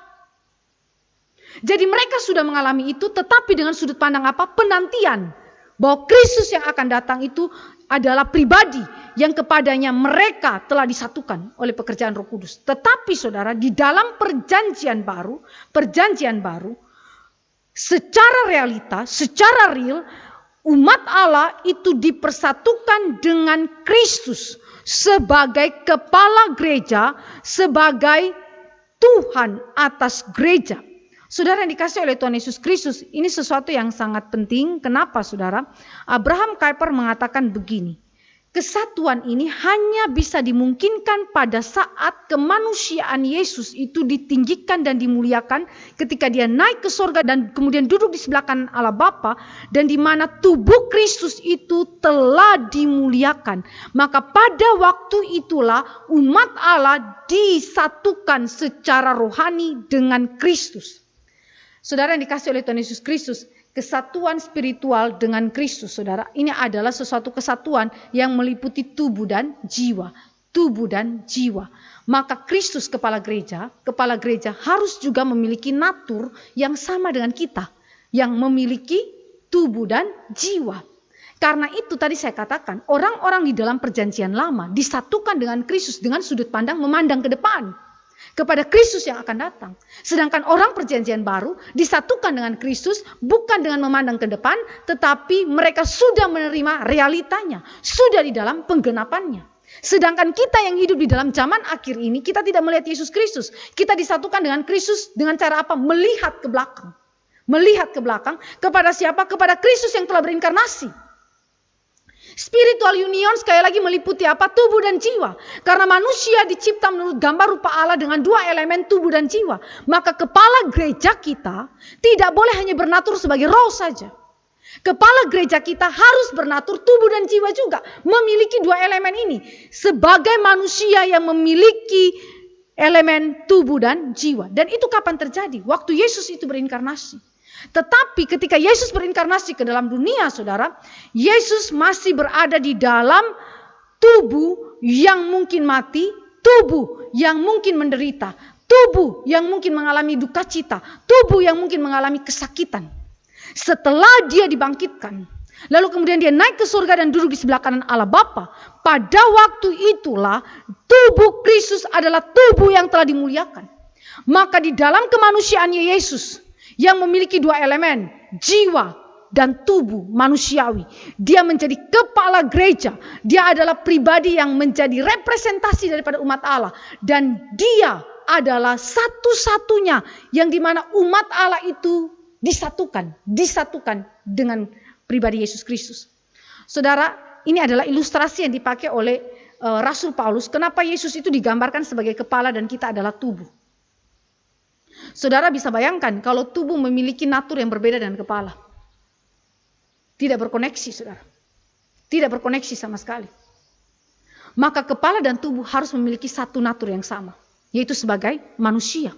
Jadi mereka sudah mengalami itu, tetapi dengan sudut pandang apa? Penantian. Bahwa Kristus yang akan datang itu adalah pribadi yang kepadanya mereka telah disatukan oleh pekerjaan Roh Kudus. Tetapi saudara, di dalam perjanjian baru, secara realita, secara real, umat Allah itu dipersatukan dengan Kristus sebagai kepala gereja, sebagai Tuhan atas gereja. Saudara yang dikasihi oleh Tuhan Yesus Kristus, ini sesuatu yang sangat penting. Kenapa saudara? Abraham Kuyper mengatakan begini, kesatuan ini hanya bisa dimungkinkan pada saat kemanusiaan Yesus itu ditinggikan dan dimuliakan ketika dia naik ke surga dan kemudian duduk di sebelah kanan Allah Bapa, dan di mana tubuh Kristus itu telah dimuliakan. Maka pada waktu itulah umat Allah disatukan secara rohani dengan Kristus. Saudara yang dikasihi oleh Tuhan Yesus Kristus, kesatuan spiritual dengan Kristus, saudara, ini adalah sesuatu kesatuan yang meliputi tubuh dan jiwa. Tubuh dan jiwa. Maka Kristus kepala gereja harus juga memiliki natur yang sama dengan kita, yang memiliki tubuh dan jiwa. Karena itu tadi saya katakan, orang-orang di dalam perjanjian lama disatukan dengan Kristus dengan sudut pandang memandang ke depan, kepada Kristus yang akan datang. Sedangkan orang perjanjian baru disatukan dengan Kristus bukan dengan memandang ke depan, tetapi mereka sudah menerima realitanya, sudah di dalam penggenapannya. Sedangkan kita yang hidup di dalam zaman akhir ini, kita tidak melihat Yesus Kristus. Kita disatukan dengan Kristus dengan cara apa? Melihat ke belakang. Melihat ke belakang kepada siapa? Kepada Kristus yang telah berinkarnasi. Spiritual union sekali lagi meliputi apa? Tubuh dan jiwa. Karena manusia dicipta menurut gambar rupa Allah dengan dua elemen tubuh dan jiwa. Maka kepala gereja kita tidak boleh hanya bernatur sebagai roh saja. Kepala gereja kita harus bernatur tubuh dan jiwa juga. Memiliki dua elemen ini. Sebagai manusia yang memiliki elemen tubuh dan jiwa. Dan itu kapan terjadi? Waktu Yesus itu berinkarnasi. Tetapi ketika Yesus berinkarnasi ke dalam dunia, saudara, Yesus masih berada di dalam tubuh yang mungkin mati, tubuh yang mungkin menderita, tubuh yang mungkin mengalami duka cita, tubuh yang mungkin mengalami kesakitan. Setelah dia dibangkitkan, lalu kemudian dia naik ke surga dan duduk di sebelah kanan Allah Bapa, pada waktu itulah tubuh Kristus adalah tubuh yang telah dimuliakan. Maka di dalam kemanusiaannya Yesus, yang memiliki dua elemen, jiwa dan tubuh manusiawi, dia menjadi kepala gereja. Dia adalah pribadi yang menjadi representasi daripada umat Allah. Dan dia adalah satu-satunya yang dimana umat Allah itu disatukan dengan pribadi Yesus Kristus. Saudara, ini adalah ilustrasi yang dipakai oleh Rasul Paulus. Kenapa Yesus itu digambarkan sebagai kepala dan kita adalah tubuh. Saudara bisa bayangkan kalau tubuh memiliki natur yang berbeda dengan kepala. Tidak berkoneksi, saudara. Tidak berkoneksi sama sekali. Maka kepala dan tubuh harus memiliki satu natur yang sama. Yaitu sebagai manusia.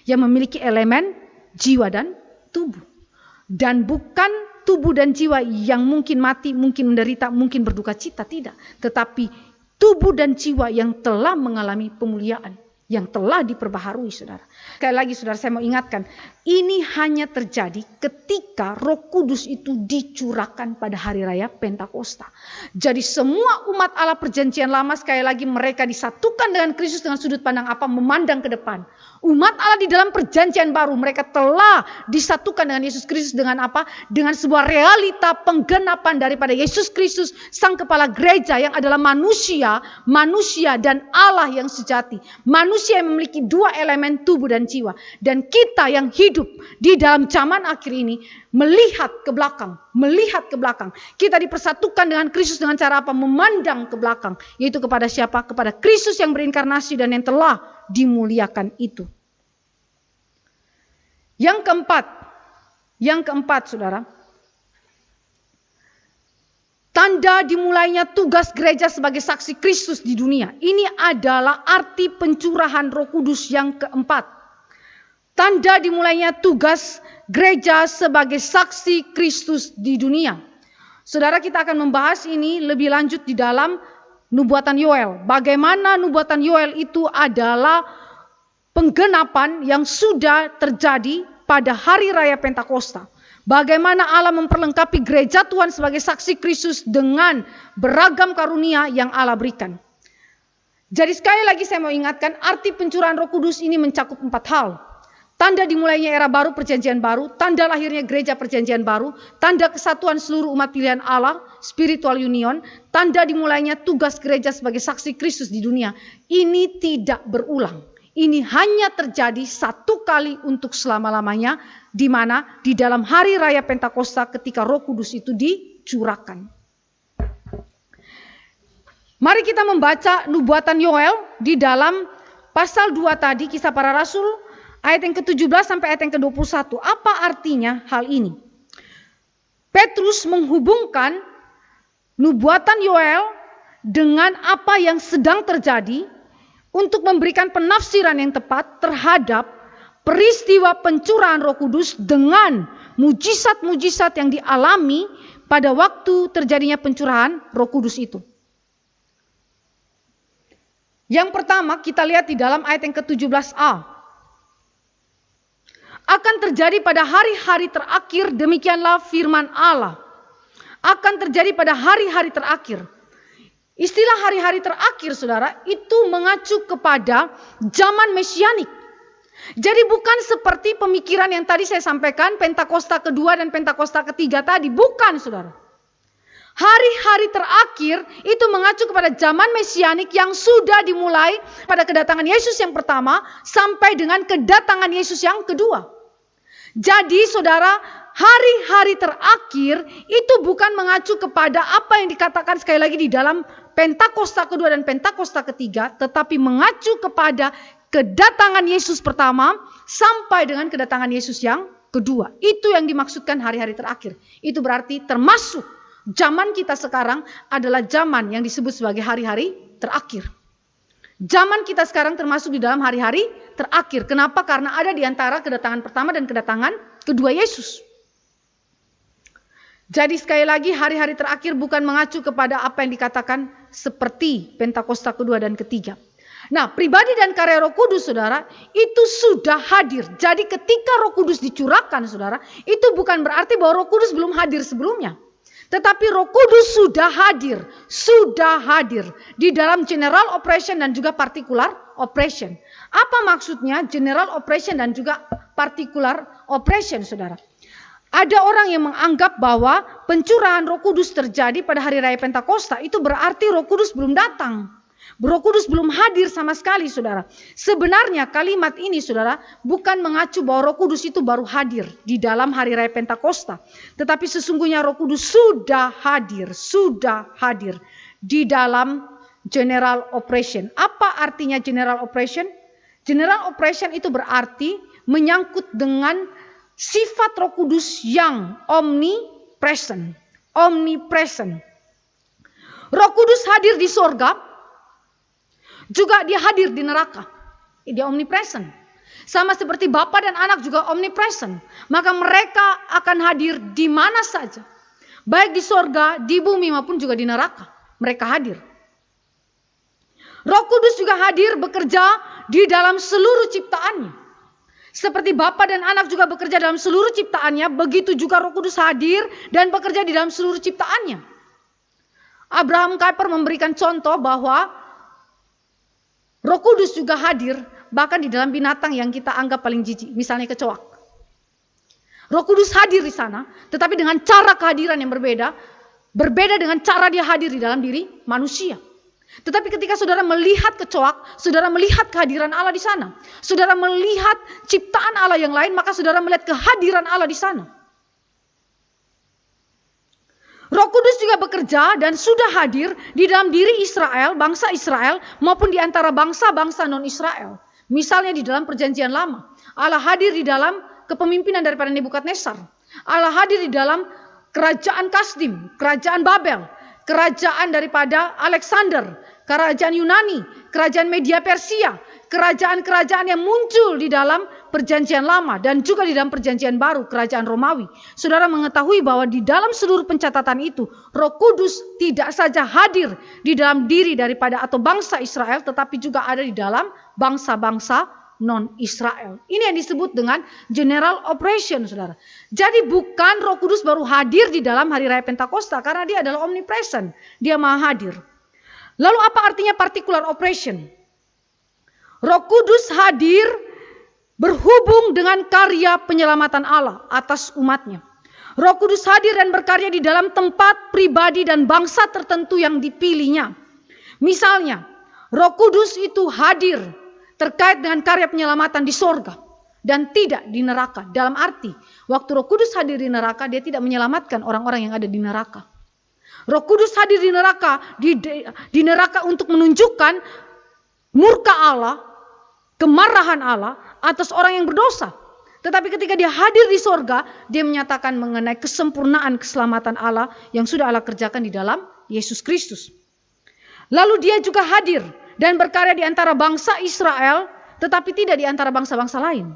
Yang memiliki elemen jiwa dan tubuh. Dan bukan tubuh dan jiwa yang mungkin mati, mungkin menderita, mungkin berduka cita. Tidak. Tetapi tubuh dan jiwa yang telah mengalami pemuliaan. Yang telah diperbaharui, saudara. Sekali lagi saudara, saya mau ingatkan, ini hanya terjadi ketika Roh Kudus itu dicurahkan pada hari raya Pentakosta. Jadi semua umat Allah perjanjian lama, sekali lagi mereka disatukan dengan Kristus dengan sudut pandang apa? Memandang ke depan. Umat Allah di dalam perjanjian baru, mereka telah disatukan dengan Yesus Kristus dengan apa? Dengan sebuah realita penggenapan daripada Yesus Kristus, sang kepala gereja yang adalah manusia dan Allah yang sejati. Manusia manusia yang memiliki dua elemen tubuh dan jiwa. Dan kita yang hidup di dalam zaman akhir ini melihat ke belakang. Melihat ke belakang. Kita dipersatukan dengan Kristus dengan cara apa? Memandang ke belakang. Yaitu kepada siapa? Kepada Kristus yang berinkarnasi dan yang telah dimuliakan itu. Yang keempat saudara. Tanda dimulainya tugas gereja sebagai saksi Kristus di dunia. Ini adalah arti pencurahan Roh Kudus yang keempat. Tanda dimulainya tugas gereja sebagai saksi Kristus di dunia. Saudara, kita akan membahas ini lebih lanjut di dalam nubuatan Yoel. Bagaimana nubuatan Yoel itu adalah penggenapan yang sudah terjadi pada hari raya Pentakosta. Bagaimana Allah memperlengkapi gereja Tuhan sebagai saksi Kristus dengan beragam karunia yang Allah berikan. Jadi sekali lagi saya mau ingatkan, arti pencurahan Roh Kudus ini mencakup 4 hal. Tanda dimulainya era baru perjanjian baru, tanda lahirnya gereja perjanjian baru, tanda kesatuan seluruh umat pilihan Allah, spiritual union, tanda dimulainya tugas gereja sebagai saksi Kristus di dunia. Ini tidak berulang. Ini hanya terjadi satu kali untuk selama-lamanya, di mana di dalam hari raya Pentakosta ketika Roh Kudus itu dicurahkan. Mari kita membaca nubuatan Yoel di dalam pasal 2 tadi, Kisah Para Rasul, ayat yang ke-17 sampai ayat yang ke-21. Apa artinya hal ini? Petrus menghubungkan nubuatan Yoel dengan apa yang sedang terjadi untuk memberikan penafsiran yang tepat terhadap peristiwa pencurahan Roh Kudus dengan mujizat-mujizat yang dialami pada waktu terjadinya pencurahan Roh Kudus itu. Yang pertama kita lihat di dalam ayat yang ke-17a. Akan terjadi pada hari-hari terakhir, demikianlah firman Allah. Akan terjadi pada hari-hari terakhir. Istilah hari-hari terakhir, saudara, itu mengacu kepada zaman mesianik. Jadi bukan seperti pemikiran yang tadi saya sampaikan, Pentakosta kedua dan Pentakosta ketiga tadi. Bukan, saudara. Hari-hari terakhir itu mengacu kepada zaman mesianik yang sudah dimulai pada kedatangan Yesus yang pertama sampai dengan kedatangan Yesus yang kedua. Jadi, saudara, hari-hari terakhir itu bukan mengacu kepada apa yang dikatakan sekali lagi di dalam Pentakosta kedua dan Pentakosta ketiga, tetapi mengacu kepada kedatangan Yesus pertama sampai dengan kedatangan Yesus yang kedua. Itu yang dimaksudkan hari-hari terakhir. Itu berarti termasuk zaman kita sekarang adalah zaman yang disebut sebagai hari-hari terakhir. Zaman kita sekarang termasuk di dalam hari-hari terakhir. Kenapa? Karena ada di antara kedatangan pertama dan kedatangan kedua Yesus. Jadi sekali lagi hari-hari terakhir bukan mengacu kepada apa yang dikatakan seperti Pentakosta kedua dan ketiga. Nah, pribadi dan karya Roh Kudus, saudara, itu sudah hadir. Jadi ketika Roh Kudus dicurahkan, saudara, itu bukan berarti bahwa Roh Kudus belum hadir sebelumnya. Tetapi Roh Kudus sudah hadir di dalam general operation dan juga particular operation. Apa maksudnya general operation dan juga particular operation, saudara? Ada orang yang menganggap bahwa pencurahan Roh Kudus terjadi pada hari raya Pentakosta, itu berarti Roh Kudus belum datang. Roh Kudus belum hadir sama sekali, saudara. Sebenarnya kalimat ini, saudara, bukan mengacu bahwa Roh Kudus itu baru hadir di dalam hari raya Pentakosta. Tetapi sesungguhnya Roh Kudus sudah hadir di dalam general operation. Apa artinya general operation? General operation itu berarti menyangkut dengan sifat Roh Kudus yang omnipresent. Roh Kudus hadir di sorga, juga dia hadir di neraka. Dia omnipresent. Sama seperti Bapa dan Anak juga omnipresent. Maka mereka akan hadir di mana saja. Baik di sorga, di bumi maupun juga di neraka. Mereka hadir. Roh Kudus juga hadir bekerja di dalam seluruh ciptaannya. Seperti Bapa dan Anak juga bekerja dalam seluruh ciptaannya, begitu juga Roh Kudus hadir dan bekerja di dalam seluruh ciptaannya. Abraham Kuyper memberikan contoh bahwa Roh Kudus juga hadir bahkan di dalam binatang yang kita anggap paling jijik, misalnya kecoak. Roh Kudus hadir di sana, tetapi dengan cara kehadiran yang berbeda dengan cara dia hadir di dalam diri manusia. Tetapi ketika saudara melihat kecoak, saudara melihat kehadiran Allah di sana. Saudara melihat ciptaan Allah yang lain, maka saudara melihat kehadiran Allah di sana. Roh Kudus juga bekerja dan sudah hadir di dalam diri Israel, bangsa Israel, maupun di antara bangsa-bangsa non-Israel. Misalnya di dalam perjanjian lama, Allah hadir di dalam kepemimpinan daripada Nebukadnezar. Allah hadir di dalam kerajaan Kasdim, kerajaan Babel, kerajaan daripada Alexander, kerajaan Yunani, kerajaan Media Persia, kerajaan-kerajaan yang muncul di dalam perjanjian lama dan juga di dalam perjanjian baru, kerajaan Romawi. Saudara mengetahui bahwa di dalam seluruh pencatatan itu, Roh Kudus tidak saja hadir di dalam diri daripada atau bangsa Israel, tetapi juga ada di dalam bangsa-bangsa non-Israel. Ini yang disebut dengan general operation, saudara. Jadi bukan Roh Kudus baru hadir di dalam hari raya Pentakosta, karena dia adalah omnipresent, dia maha hadir. Lalu apa artinya particular operation? Roh Kudus hadir berhubung dengan karya penyelamatan Allah atas umatnya. Roh Kudus hadir dan berkarya di dalam tempat, pribadi, dan bangsa tertentu yang dipilihnya. Misalnya, Roh Kudus itu hadir terkait dengan karya penyelamatan di sorga dan tidak di neraka. Dalam arti, waktu Roh Kudus hadir di neraka, dia tidak menyelamatkan orang-orang yang ada di neraka. Roh Kudus hadir di neraka untuk menunjukkan murka Allah, kemarahan Allah atas orang yang berdosa. Tetapi ketika dia hadir di sorga, dia menyatakan mengenai kesempurnaan keselamatan Allah yang sudah Allah kerjakan di dalam Yesus Kristus. Lalu dia juga hadir dan berkarya di antara bangsa Israel, tetapi tidak di antara bangsa-bangsa lain.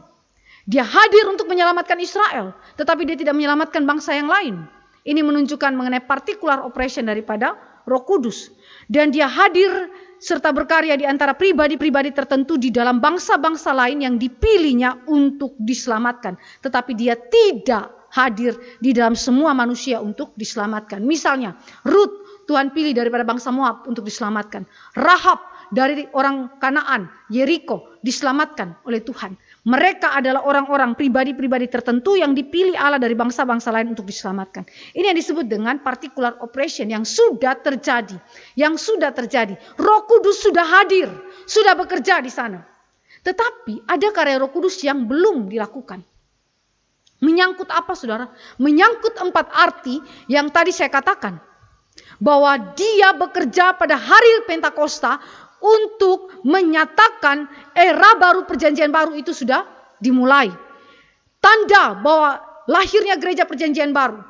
Dia hadir untuk menyelamatkan Israel, tetapi dia tidak menyelamatkan bangsa yang lain. Ini menunjukkan mengenai particular operation daripada Roh Kudus. Dan dia hadir serta berkarya di antara pribadi-pribadi tertentu di dalam bangsa-bangsa lain yang dipilihnya untuk diselamatkan. Tetapi dia tidak hadir di dalam semua manusia untuk diselamatkan. Misalnya, Ruth, Tuhan pilih daripada bangsa Moab untuk diselamatkan. Rahab dari orang Kanaan, Yeriko, diselamatkan oleh Tuhan. Mereka adalah orang-orang pribadi-pribadi tertentu yang dipilih Allah dari bangsa-bangsa lain untuk diselamatkan. Ini yang disebut dengan particular operation yang sudah terjadi. Yang sudah terjadi. Roh Kudus sudah hadir, sudah bekerja di sana. Tetapi ada karya Roh Kudus yang belum dilakukan. Menyangkut apa, saudara? Menyangkut 4 arti yang tadi saya katakan. Bahwa dia bekerja pada hari Pentakosta untuk menyatakan era baru perjanjian baru itu sudah dimulai. Tanda bahwa lahirnya gereja perjanjian baru.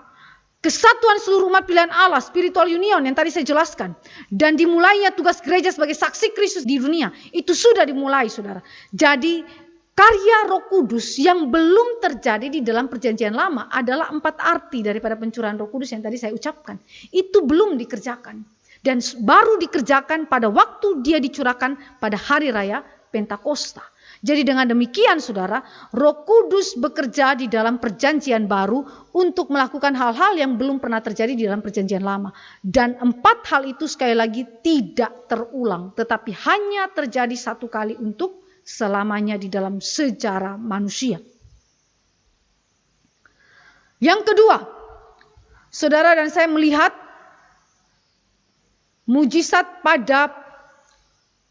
Kesatuan seluruh umat pilihan Allah, spiritual union yang tadi saya jelaskan. Dan dimulainya tugas gereja sebagai saksi Kristus di dunia. Itu sudah dimulai, saudara. Jadi karya Roh Kudus yang belum terjadi di dalam perjanjian lama adalah 4 arti daripada pencurahan Roh Kudus yang tadi saya ucapkan. Itu belum dikerjakan. Dan baru dikerjakan pada waktu dia dicurahkan pada hari raya Pentakosta. Jadi dengan demikian, saudara, Roh Kudus bekerja di dalam perjanjian baru untuk melakukan hal-hal yang belum pernah terjadi di dalam perjanjian lama. Dan 4 hal itu sekali lagi tidak terulang, tetapi hanya terjadi 1 kali untuk selamanya di dalam sejarah manusia. Yang kedua, saudara dan saya melihat mujizat pada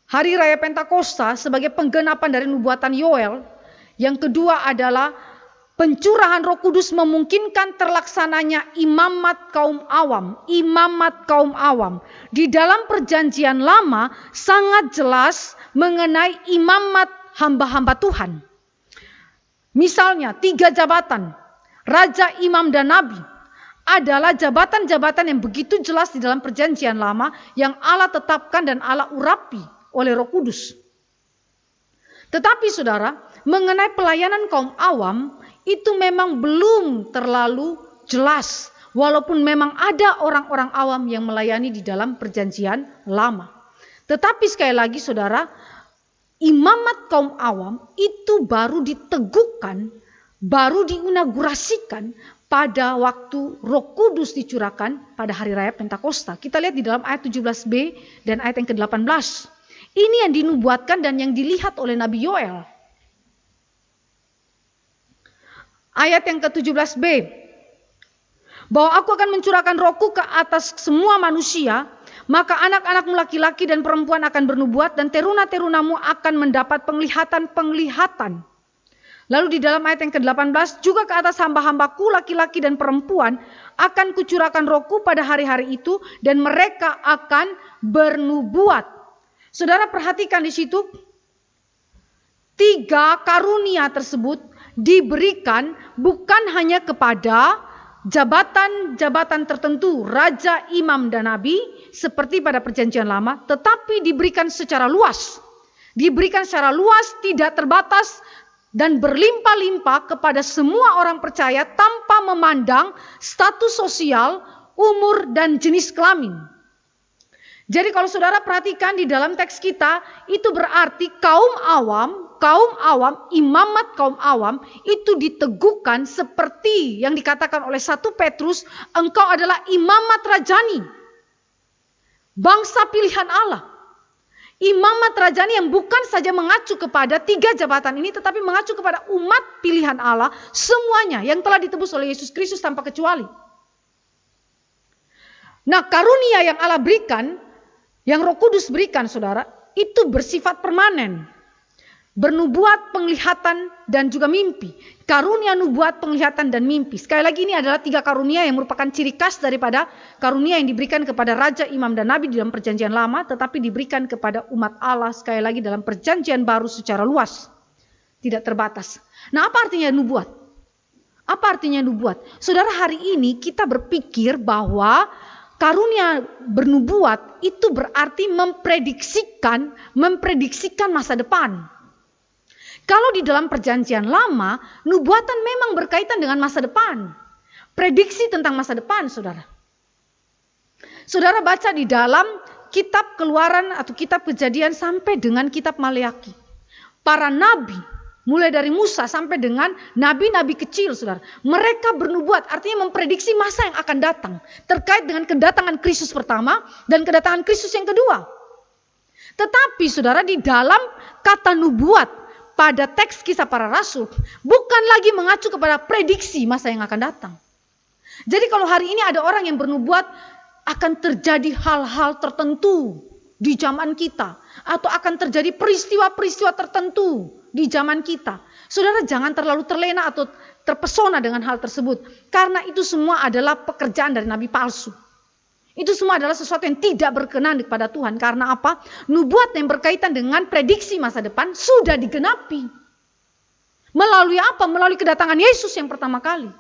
hari raya Pentakosta sebagai penggenapan dari nubuatan Yoel. Yang kedua adalah pencurahan Roh Kudus memungkinkan terlaksananya imamat kaum awam. Imamat kaum awam. Di dalam perjanjian lama sangat jelas mengenai imamat hamba-hamba Tuhan. Misalnya 3 jabatan, raja, imam, dan nabi. Adalah jabatan-jabatan yang begitu jelas di dalam perjanjian lama yang Allah tetapkan dan Allah urapi oleh Roh Kudus. Tetapi saudara, mengenai pelayanan kaum awam itu memang belum terlalu jelas. Walaupun memang ada orang-orang awam yang melayani di dalam perjanjian lama. Tetapi sekali lagi saudara, imamat kaum awam itu baru diteguhkan, baru diinaugurasikan pada waktu Roh Kudus dicurahkan pada hari raya Pentakosta. Kita lihat di dalam ayat 17b dan ayat yang ke-18. Ini yang dinubuatkan dan yang dilihat oleh Nabi Yoel. Ayat yang ke-17b. Bahwa aku akan mencurahkan rohku ke atas semua manusia. Maka anak-anakmu laki-laki dan perempuan akan bernubuat dan teruna-terunamu akan mendapat penglihatan-penglihatan. Lalu di dalam ayat yang ke-18, juga ke atas hamba-hambaku laki-laki dan perempuan akan kucurahkan rohku pada hari-hari itu dan mereka akan bernubuat. Saudara perhatikan di situ, 3 karunia tersebut diberikan bukan hanya kepada jabatan-jabatan tertentu, raja, imam, dan nabi seperti pada perjanjian lama, tetapi diberikan secara luas. Diberikan secara luas, tidak terbatas, dan berlimpah-limpah kepada semua orang percaya tanpa memandang status sosial, umur, dan jenis kelamin. Jadi kalau saudara perhatikan di dalam teks kita, itu berarti kaum awam, imamat kaum awam itu diteguhkan seperti yang dikatakan oleh 1 Petrus, engkau adalah imamat rajani, bangsa pilihan Allah. Imamat rajani yang bukan saja mengacu kepada 3 jabatan ini, tetapi mengacu kepada umat pilihan Allah semuanya yang telah ditebus oleh Yesus Kristus tanpa kecuali. Nah, karunia yang Allah berikan, yang Roh Kudus berikan, saudara, itu bersifat permanen. Bernubuat, penglihatan, dan juga mimpi. Karunia nubuat, penglihatan, dan mimpi. Sekali lagi ini adalah 3 karunia yang merupakan ciri khas daripada karunia yang diberikan kepada raja, imam, dan nabi di dalam perjanjian lama, tetapi diberikan kepada umat Allah sekali lagi dalam perjanjian baru secara luas. Tidak terbatas. Nah, apa artinya nubuat? Apa artinya nubuat? Saudara, hari ini kita berpikir bahwa karunia bernubuat itu berarti memprediksikan masa depan. Kalau di dalam perjanjian lama, nubuatan memang berkaitan dengan masa depan. Prediksi tentang masa depan, saudara. Saudara baca di dalam kitab Keluaran atau kitab Kejadian sampai dengan kitab Maleaki. Para nabi, mulai dari Musa sampai dengan nabi-nabi kecil, saudara. Mereka bernubuat, artinya memprediksi masa yang akan datang. Terkait dengan kedatangan Kristus pertama dan kedatangan Kristus yang kedua. Tetapi saudara, di dalam kata nubuat, pada teks Kisah Para Rasul, bukan lagi mengacu kepada prediksi masa yang akan datang. Jadi kalau hari ini ada orang yang bernubuat akan terjadi hal-hal tertentu di zaman kita, atau akan terjadi peristiwa-peristiwa tertentu di zaman kita, saudara jangan terlalu terlena atau terpesona dengan hal tersebut, karena itu semua adalah pekerjaan dari nabi palsu. Itu semua adalah sesuatu yang tidak berkenan kepada Tuhan. Karena apa? Nubuat yang berkaitan dengan prediksi masa depan sudah digenapi. Melalui apa? Melalui kedatangan Yesus yang pertama kali.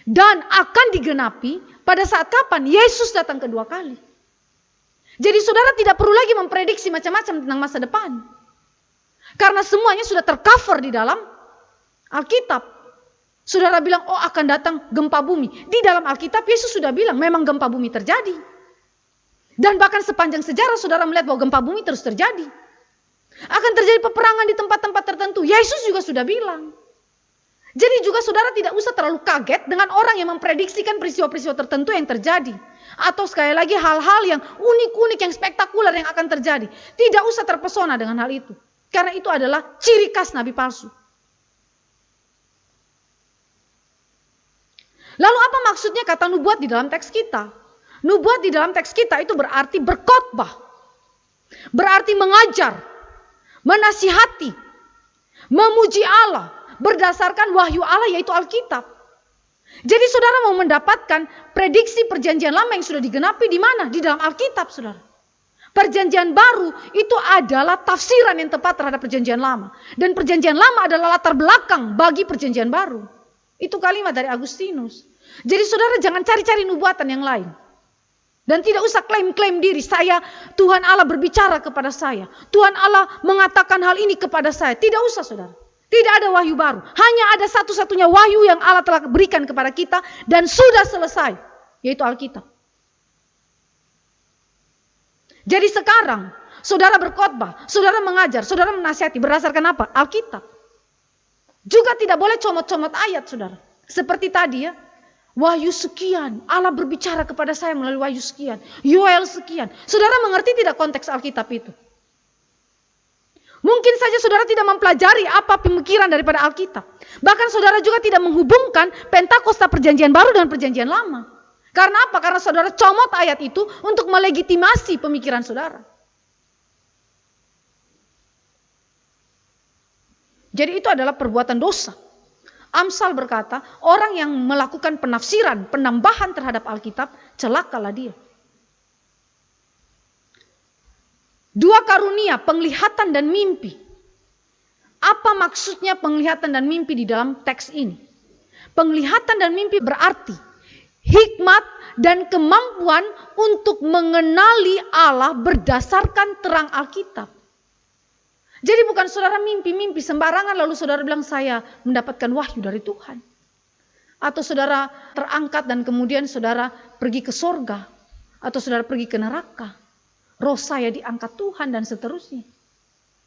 Dan akan digenapi pada saat kapan? Yesus datang kedua kali. Jadi saudara tidak perlu lagi memprediksi macam-macam tentang masa depan. Karena semuanya sudah tercover di dalam Alkitab. Saudara bilang, oh akan datang gempa bumi. Di dalam Alkitab Yesus sudah bilang memang gempa bumi terjadi. Dan bahkan sepanjang sejarah saudara melihat bahwa gempa bumi terus terjadi. Akan terjadi peperangan di tempat-tempat tertentu. Yesus juga sudah bilang. Jadi juga saudara tidak usah terlalu kaget dengan orang yang memprediksikan peristiwa-peristiwa tertentu yang terjadi. Atau sekali lagi hal-hal yang unik-unik, yang spektakuler yang akan terjadi. Tidak usah terpesona dengan hal itu. Karena itu adalah ciri khas nabi palsu. Lalu apa maksudnya kata nubuat di dalam teks kita? Nubuat di dalam teks kita itu berarti berkhotbah. Berarti mengajar, menasihati, memuji Allah berdasarkan wahyu Allah yaitu Alkitab. Jadi saudara mau mendapatkan prediksi perjanjian lama yang sudah digenapi di mana? Di dalam Alkitab, saudara. Perjanjian baru itu adalah tafsiran yang tepat terhadap perjanjian lama. Dan perjanjian lama adalah latar belakang bagi perjanjian baru. Itu kalimat dari Agustinus. Jadi saudara jangan cari-cari nubuatan yang lain. Dan tidak usah klaim-klaim diri. Tuhan Allah berbicara kepada saya. Tuhan Allah mengatakan hal ini kepada saya. Tidak usah saudara. Tidak ada wahyu baru. Hanya ada satu-satunya wahyu yang Allah telah berikan kepada kita. Dan sudah selesai. Yaitu Alkitab. Jadi sekarang saudara berkhotbah. Saudara mengajar. Saudara menasihati. Berdasarkan apa? Alkitab. Juga tidak boleh comot-comot ayat, saudara. Seperti tadi ya. Wahyu sekian. Allah berbicara kepada saya melalui wahyu sekian. Yoel sekian. Saudara mengerti tidak konteks Alkitab itu? Mungkin saja saudara tidak mempelajari apa pemikiran daripada Alkitab. Bahkan saudara juga tidak menghubungkan Pentakosta perjanjian baru dengan perjanjian lama. Karena apa? Karena saudara comot ayat itu untuk melegitimasi pemikiran saudara. Jadi itu adalah perbuatan dosa. Amsal berkata, orang yang melakukan penafsiran, penambahan terhadap Alkitab, celakalah dia. Dua karunia, penglihatan dan mimpi. Apa maksudnya penglihatan dan mimpi di dalam teks ini? Penglihatan dan mimpi berarti hikmat dan kemampuan untuk mengenali Allah berdasarkan terang Alkitab. Jadi bukan saudara mimpi-mimpi sembarangan lalu saudara bilang saya mendapatkan wahyu dari Tuhan. Atau saudara terangkat dan kemudian saudara pergi ke sorga. Atau saudara pergi ke neraka. Roh saya diangkat Tuhan dan seterusnya.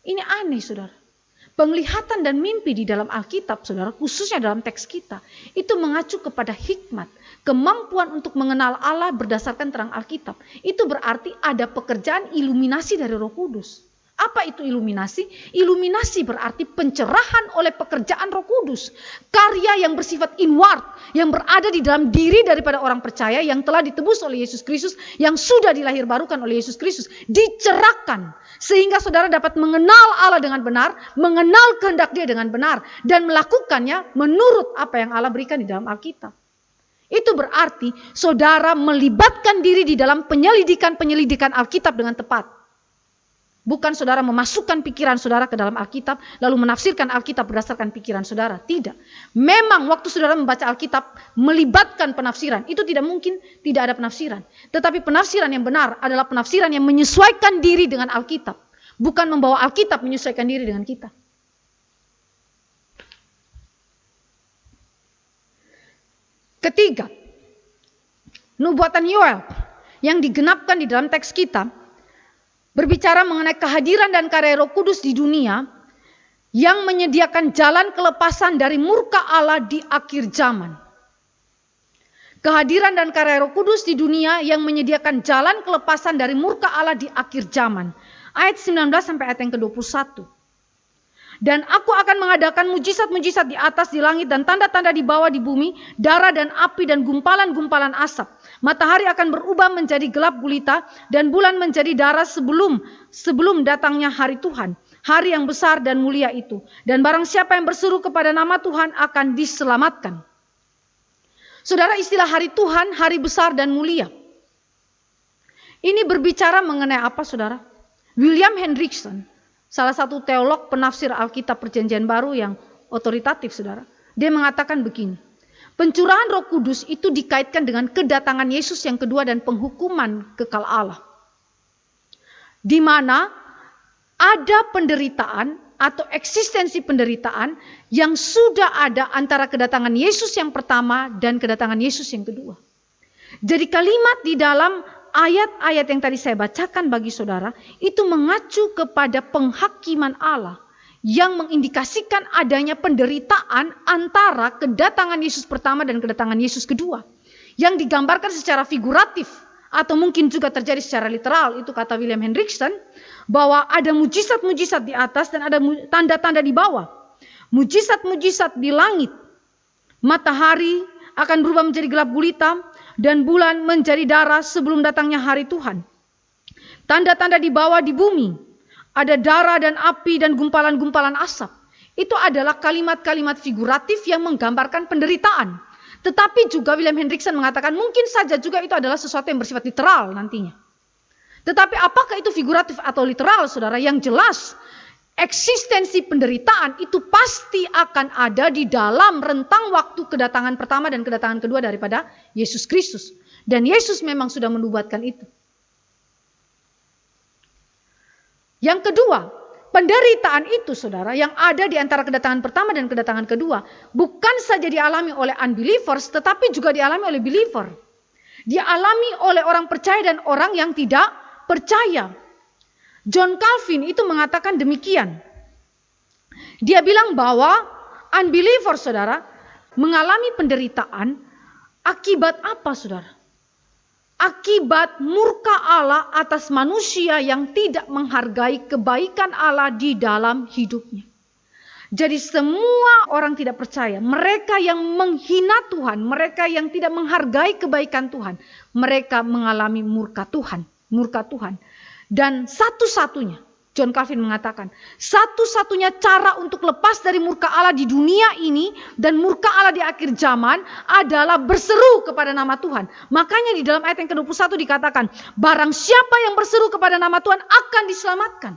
Ini aneh saudara. Penglihatan dan mimpi di dalam Alkitab saudara, khususnya dalam teks kita. Itu mengacu kepada hikmat. Kemampuan untuk mengenal Allah berdasarkan terang Alkitab. Itu berarti ada pekerjaan iluminasi dari Roh Kudus. Apa itu iluminasi? Iluminasi berarti pencerahan oleh pekerjaan Roh Kudus. Karya yang bersifat inward, yang berada di dalam diri daripada orang percaya yang telah ditebus oleh Yesus Kristus, yang sudah dilahirbarukan oleh Yesus Kristus, dicerahkan. Sehingga saudara dapat mengenal Allah dengan benar, mengenal kehendak Dia dengan benar, dan melakukannya menurut apa yang Allah berikan di dalam Alkitab. Itu berarti saudara melibatkan diri di dalam penyelidikan Alkitab dengan tepat. Bukan saudara memasukkan pikiran saudara ke dalam Alkitab, lalu menafsirkan Alkitab berdasarkan pikiran saudara. Tidak. Memang waktu saudara membaca Alkitab, melibatkan penafsiran. Itu tidak mungkin tidak ada penafsiran. Tetapi penafsiran yang benar adalah penafsiran yang menyesuaikan diri dengan Alkitab. Bukan membawa Alkitab menyesuaikan diri dengan kita. Ketiga, nubuatan Yoel yang digenapkan di dalam teks kita, berbicara mengenai kehadiran dan karya Roh Kudus di dunia yang menyediakan jalan kelepasan dari murka Allah di akhir zaman. Kehadiran dan karya Roh Kudus di dunia yang menyediakan jalan kelepasan dari murka Allah di akhir zaman. Ayat 19 sampai ayat yang ke-21. Dan aku akan mengadakan mujizat-mujizat di atas di langit dan tanda-tanda di bawah di bumi, darah dan api dan gumpalan-gumpalan asap. Matahari akan berubah menjadi gelap gulita dan bulan menjadi darah sebelum datangnya hari Tuhan, hari yang besar dan mulia itu. Dan barang siapa yang berseru kepada nama Tuhan akan diselamatkan. Saudara, istilah hari Tuhan, hari besar dan mulia, ini berbicara mengenai apa saudara? William Hendriksen, salah satu teolog penafsir Alkitab Perjanjian Baru yang otoritatif saudara, dia mengatakan begini. Pencurahan Roh Kudus itu dikaitkan dengan kedatangan Yesus yang kedua dan penghukuman kekal Allah. Di mana ada penderitaan atau eksistensi penderitaan yang sudah ada antara kedatangan Yesus yang pertama dan kedatangan Yesus yang kedua. Jadi kalimat di dalam ayat-ayat yang tadi saya bacakan bagi saudara itu mengacu kepada penghakiman Allah yang mengindikasikan adanya penderitaan antara kedatangan Yesus pertama dan kedatangan Yesus kedua. Yang digambarkan secara figuratif atau mungkin juga terjadi secara literal, itu kata William Hendriksen, bahwa ada mujizat-mujizat di atas dan ada tanda-tanda di bawah. Mujizat-mujizat di langit, matahari akan berubah menjadi gelap gulita dan bulan menjadi darah sebelum datangnya hari Tuhan. Tanda-tanda di bawah di bumi, ada darah dan api dan gumpalan-gumpalan asap. Itu adalah kalimat-kalimat figuratif yang menggambarkan penderitaan. Tetapi juga William Hendriksen mengatakan mungkin saja juga itu adalah sesuatu yang bersifat literal nantinya. Tetapi apakah itu figuratif atau literal saudara? Yang jelas eksistensi penderitaan itu pasti akan ada di dalam rentang waktu kedatangan pertama dan kedatangan kedua daripada Yesus Kristus. Dan Yesus memang sudah menubuatkan itu. Yang kedua, penderitaan itu saudara yang ada di antara kedatangan pertama dan kedatangan kedua bukan saja dialami oleh unbelievers tetapi juga dialami oleh believer. Dialami oleh orang percaya dan orang yang tidak percaya. John Calvin itu mengatakan demikian. Dia bilang bahwa unbeliever saudara mengalami penderitaan akibat apa saudara? Akibat murka Allah atas manusia yang tidak menghargai kebaikan Allah di dalam hidupnya. Jadi semua orang tidak percaya, mereka yang menghina Tuhan, mereka yang tidak menghargai kebaikan Tuhan, mereka mengalami murka Tuhan. Dan satu-satunya, John Calvin mengatakan, satu-satunya cara untuk lepas dari murka Allah di dunia ini dan murka Allah di akhir zaman adalah berseru kepada nama Tuhan. Makanya di dalam ayat yang ke-21 dikatakan, barang siapa yang berseru kepada nama Tuhan akan diselamatkan.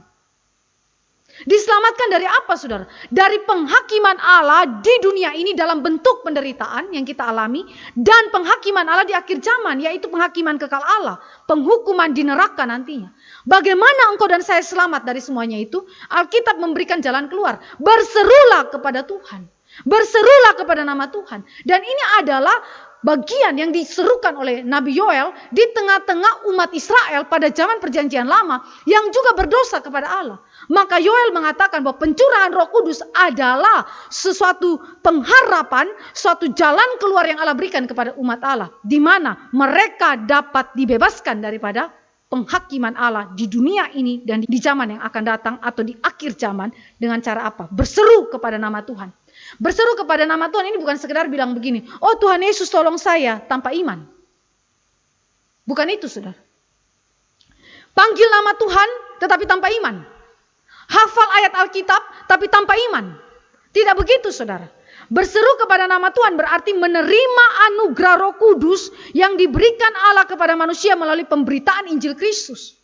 Diselamatkan dari apa, saudara? Dari penghakiman Allah di dunia ini dalam bentuk penderitaan yang kita alami, dan penghakiman Allah di akhir zaman, yaitu penghakiman kekal Allah, penghukuman di neraka nantinya. Bagaimana engkau dan saya selamat dari semuanya itu? Alkitab memberikan jalan keluar. Berserulah kepada Tuhan. Berserulah kepada nama Tuhan. Dan ini adalah bagian yang diserukan oleh Nabi Yoel di tengah-tengah umat Israel pada zaman perjanjian lama yang juga berdosa kepada Allah. Maka Yoel mengatakan bahwa pencurahan Roh Kudus adalah sesuatu pengharapan, suatu jalan keluar yang Allah berikan kepada umat Allah, di mana mereka dapat dibebaskan daripada penghakiman Allah di dunia ini dan di zaman yang akan datang atau di akhir zaman. Dengan cara apa? Berseru kepada nama Tuhan. Berseru kepada nama Tuhan ini bukan sekedar bilang begini, oh Tuhan Yesus tolong saya, tanpa iman. Bukan itu, saudara. Panggil nama Tuhan tetapi tanpa iman. Hafal ayat Alkitab tapi tanpa iman. Tidak begitu, saudara. Berseru kepada nama Tuhan berarti menerima anugerah Roh Kudus yang diberikan Allah kepada manusia melalui pemberitaan Injil Kristus.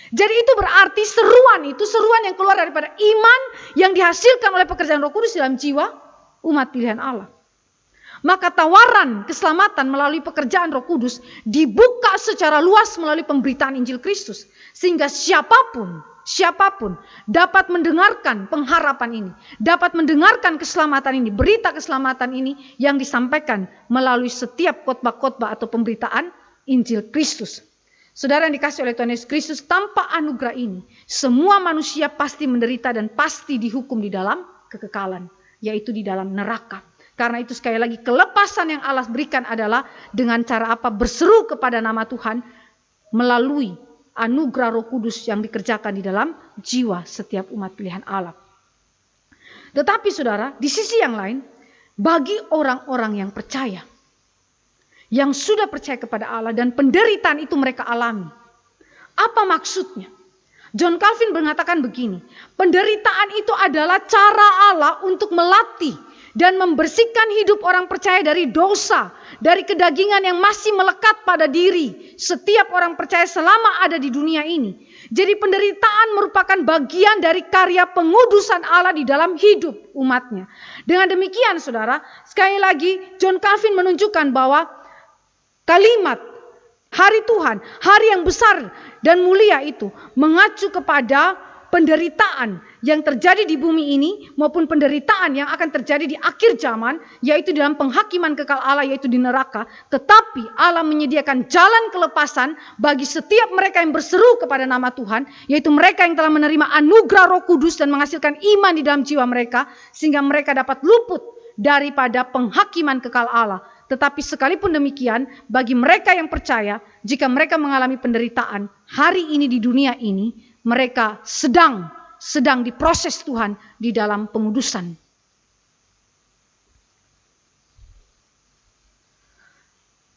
Jadi itu berarti seruan yang keluar daripada iman yang dihasilkan oleh pekerjaan Roh Kudus dalam jiwa umat pilihan Allah. Maka tawaran keselamatan melalui pekerjaan Roh Kudus dibuka secara luas melalui pemberitaan Injil Kristus. Sehingga siapapun dapat mendengarkan pengharapan ini, dapat mendengarkan keselamatan ini, berita keselamatan ini yang disampaikan melalui setiap khotbah-khotbah atau pemberitaan Injil Kristus. Saudara yang dikasih oleh Tuhan Yesus Kristus, tanpa anugerah ini, semua manusia pasti menderita dan pasti dihukum di dalam kekekalan, yaitu di dalam neraka. Karena itu sekali lagi kelepasan yang Allah berikan adalah dengan cara apa? Berseru kepada nama Tuhan melalui anugerah Roh Kudus yang dikerjakan di dalam jiwa setiap umat pilihan Allah. Tetapi saudara, di sisi yang lain, bagi orang-orang yang percaya, yang sudah percaya kepada Allah dan penderitaan itu mereka alami. Apa maksudnya? John Calvin mengatakan begini, penderitaan itu adalah cara Allah untuk melatih dan membersihkan hidup orang percaya dari dosa, dari kedagingan yang masih melekat pada diri setiap orang percaya selama ada di dunia ini. Jadi penderitaan merupakan bagian dari karya pengudusan Allah di dalam hidup umatnya. Dengan demikian saudara, sekali lagi John Calvin menunjukkan bahwa kalimat hari Tuhan, hari yang besar dan mulia itu mengacu kepada penderitaan yang terjadi di bumi ini maupun penderitaan yang akan terjadi di akhir zaman, yaitu dalam penghakiman kekal Allah, yaitu di neraka. Tetapi Allah menyediakan jalan kelepasan bagi setiap mereka yang berseru kepada nama Tuhan, yaitu mereka yang telah menerima anugerah Roh Kudus dan menghasilkan iman di dalam jiwa mereka, sehingga mereka dapat luput daripada penghakiman kekal Allah. Tetapi sekalipun demikian, bagi mereka yang percaya, jika mereka mengalami penderitaan hari ini di dunia ini, mereka sedang diproses Tuhan di dalam pengudusan.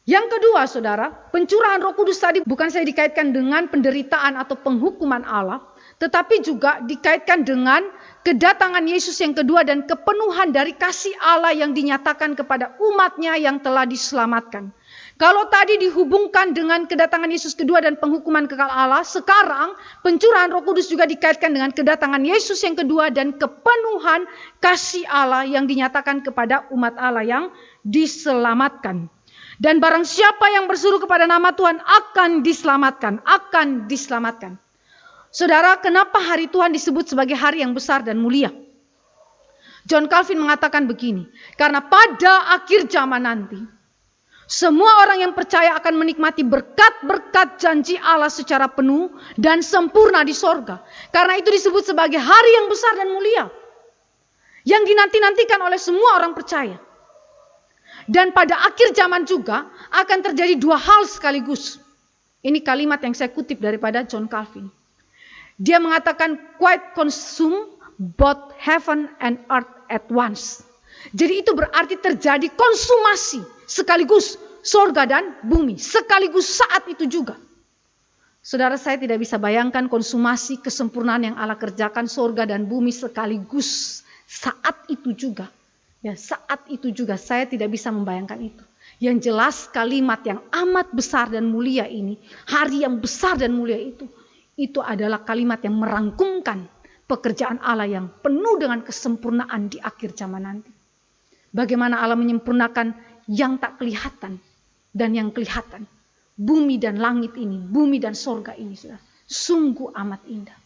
Yang kedua, saudara, pencurahan Roh Kudus tadi bukan saja dikaitkan dengan penderitaan atau penghukuman Allah, tetapi juga dikaitkan dengan kedatangan Yesus yang kedua dan kepenuhan dari kasih Allah yang dinyatakan kepada umatnya yang telah diselamatkan. Kalau tadi dihubungkan dengan kedatangan Yesus kedua dan penghukuman kekal Allah, sekarang pencurahan Roh Kudus juga dikaitkan dengan kedatangan Yesus yang kedua dan kepenuhan kasih Allah yang dinyatakan kepada umat Allah yang diselamatkan. Dan barang siapa yang berseru kepada nama Tuhan akan diselamatkan. Saudara, kenapa hari Tuhan disebut sebagai hari yang besar dan mulia? John Calvin mengatakan begini, karena pada akhir zaman nanti, semua orang yang percaya akan menikmati berkat-berkat janji Allah secara penuh dan sempurna di sorga. Karena itu disebut sebagai hari yang besar dan mulia, yang dinanti-nantikan oleh semua orang percaya. Dan pada akhir zaman juga akan terjadi dua hal sekaligus. Ini kalimat yang saya kutip daripada John Calvin. Dia mengatakan quite consume both heaven and earth at once. Jadi itu berarti terjadi konsumasi sekaligus sorga dan bumi. Sekaligus saat itu juga. Saudara, saya tidak bisa bayangkan konsumasi kesempurnaan yang Allah kerjakan sorga dan bumi sekaligus saat itu juga. Ya, saat itu juga saya tidak bisa membayangkan itu. Yang jelas kalimat yang amat besar dan mulia ini, hari yang besar dan mulia itu adalah kalimat yang merangkumkan pekerjaan Allah yang penuh dengan kesempurnaan di akhir zaman nanti. Bagaimana Allah menyempurnakan yang tak kelihatan dan yang kelihatan. Bumi dan langit ini, bumi dan sorga ini, saudara, sungguh amat indah.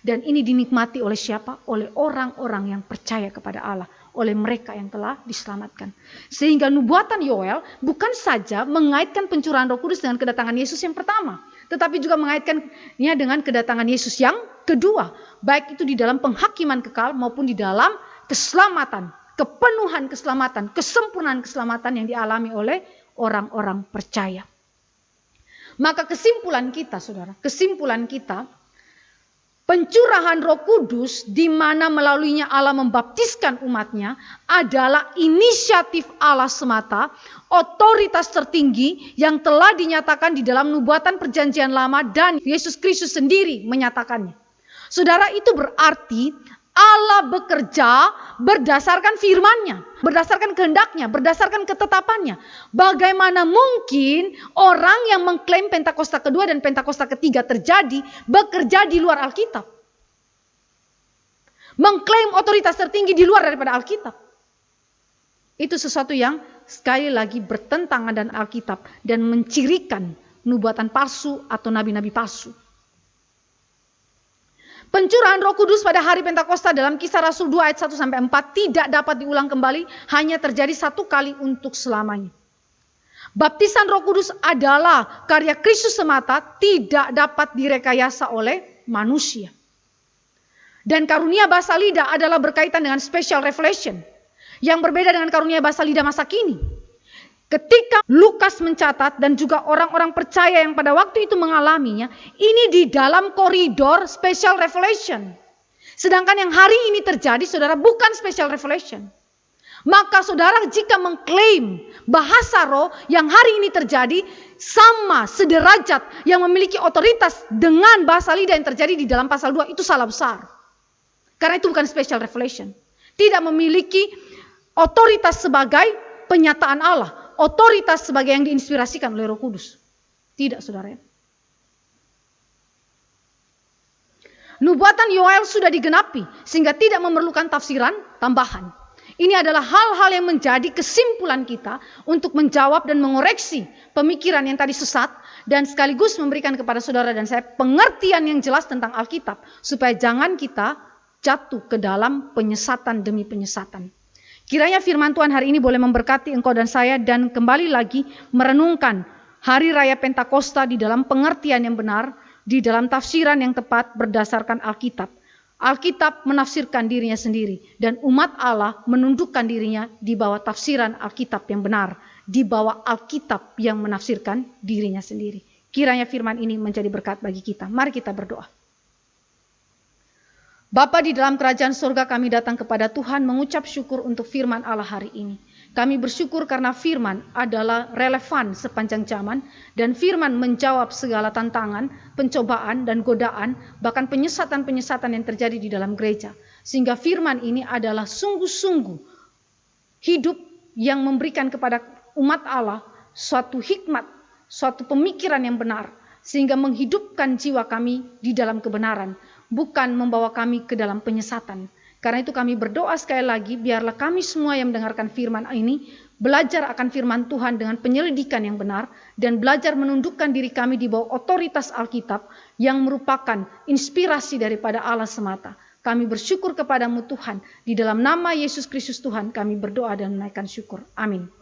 Dan ini dinikmati oleh siapa? Oleh orang-orang yang percaya kepada Allah. Oleh mereka yang telah diselamatkan. Sehingga nubuatan Yoel bukan saja mengaitkan pencurahan Roh Kudus dengan kedatangan Yesus yang pertama. Tetapi juga mengaitkannya dengan kedatangan Yesus yang kedua. Baik itu di dalam penghakiman kekal maupun di dalam keselamatan. Kepenuhan keselamatan, kesempurnaan keselamatan yang dialami oleh orang-orang percaya. Maka kesimpulan kita, saudara, pencurahan Roh Kudus di mana melaluinya Allah membaptiskan umatnya adalah inisiatif Allah semata, otoritas tertinggi yang telah dinyatakan di dalam nubuatan perjanjian lama dan Yesus Kristus sendiri menyatakannya. Saudara, itu berarti Allah bekerja berdasarkan firman-Nya, berdasarkan kehendak-Nya, berdasarkan ketetapannya. Bagaimana mungkin orang yang mengklaim Pentakosta kedua dan Pentakosta ketiga terjadi, bekerja di luar Alkitab? Mengklaim otoritas tertinggi di luar daripada Alkitab. Itu sesuatu yang sekali lagi bertentangan dengan Alkitab dan mencirikan nubuatan palsu atau nabi-nabi palsu. Pencurahan Roh Kudus pada hari Pentakosta dalam Kisah Rasul 2 ayat 1-4 tidak dapat diulang kembali, hanya terjadi satu kali untuk selamanya. Baptisan Roh Kudus adalah karya Kristus semata, tidak dapat direkayasa oleh manusia. Dan karunia bahasa lidah adalah berkaitan dengan special revelation, yang berbeda dengan karunia bahasa lidah masa kini. Ketika Lukas mencatat dan juga orang-orang percaya yang pada waktu itu mengalaminya, ini di dalam koridor special revelation. Sedangkan yang hari ini terjadi, saudara, bukan special revelation. Maka saudara jika mengklaim bahasa roh yang hari ini terjadi sama sederajat yang memiliki otoritas dengan bahasa lidah yang terjadi di dalam pasal 2, itu salah besar. Karena itu bukan special revelation. Tidak memiliki otoritas sebagai penyataan Allah. Otoritas sebagai yang diinspirasikan oleh Roh Kudus. Tidak, saudara. Nubuatan Yoel sudah digenapi sehingga tidak memerlukan tafsiran tambahan. Ini adalah hal-hal yang menjadi kesimpulan kita untuk menjawab dan mengoreksi pemikiran yang tadi sesat dan sekaligus memberikan kepada saudara dan saya pengertian yang jelas tentang Alkitab supaya jangan kita jatuh ke dalam penyesatan demi penyesatan. Kiranya firman Tuhan hari ini boleh memberkati engkau dan saya dan kembali lagi merenungkan hari raya Pentakosta di dalam pengertian yang benar, di dalam tafsiran yang tepat berdasarkan Alkitab. Alkitab menafsirkan dirinya sendiri dan umat Allah menundukkan dirinya di bawah tafsiran Alkitab yang benar, di bawah Alkitab yang menafsirkan dirinya sendiri. Kiranya firman ini menjadi berkat bagi kita. Mari kita berdoa. Bapa di dalam kerajaan surga, kami datang kepada Tuhan mengucap syukur untuk firman Allah hari ini. Kami bersyukur karena firman adalah relevan sepanjang zaman dan firman menjawab segala tantangan, pencobaan dan godaan, bahkan penyesatan-penyesatan yang terjadi di dalam gereja. Sehingga firman ini adalah sungguh-sungguh hidup yang memberikan kepada umat Allah suatu hikmat, suatu pemikiran yang benar. Sehingga menghidupkan jiwa kami di dalam kebenaran. Bukan membawa kami ke dalam penyesatan. Karena itu kami berdoa sekali lagi, biarlah kami semua yang mendengarkan firman ini, belajar akan firman Tuhan dengan penyelidikan yang benar, dan belajar menundukkan diri kami di bawah otoritas Alkitab, yang merupakan inspirasi daripada Allah semata. Kami bersyukur kepadamu Tuhan, di dalam nama Yesus Kristus Tuhan kami berdoa dan menaikkan syukur. Amin.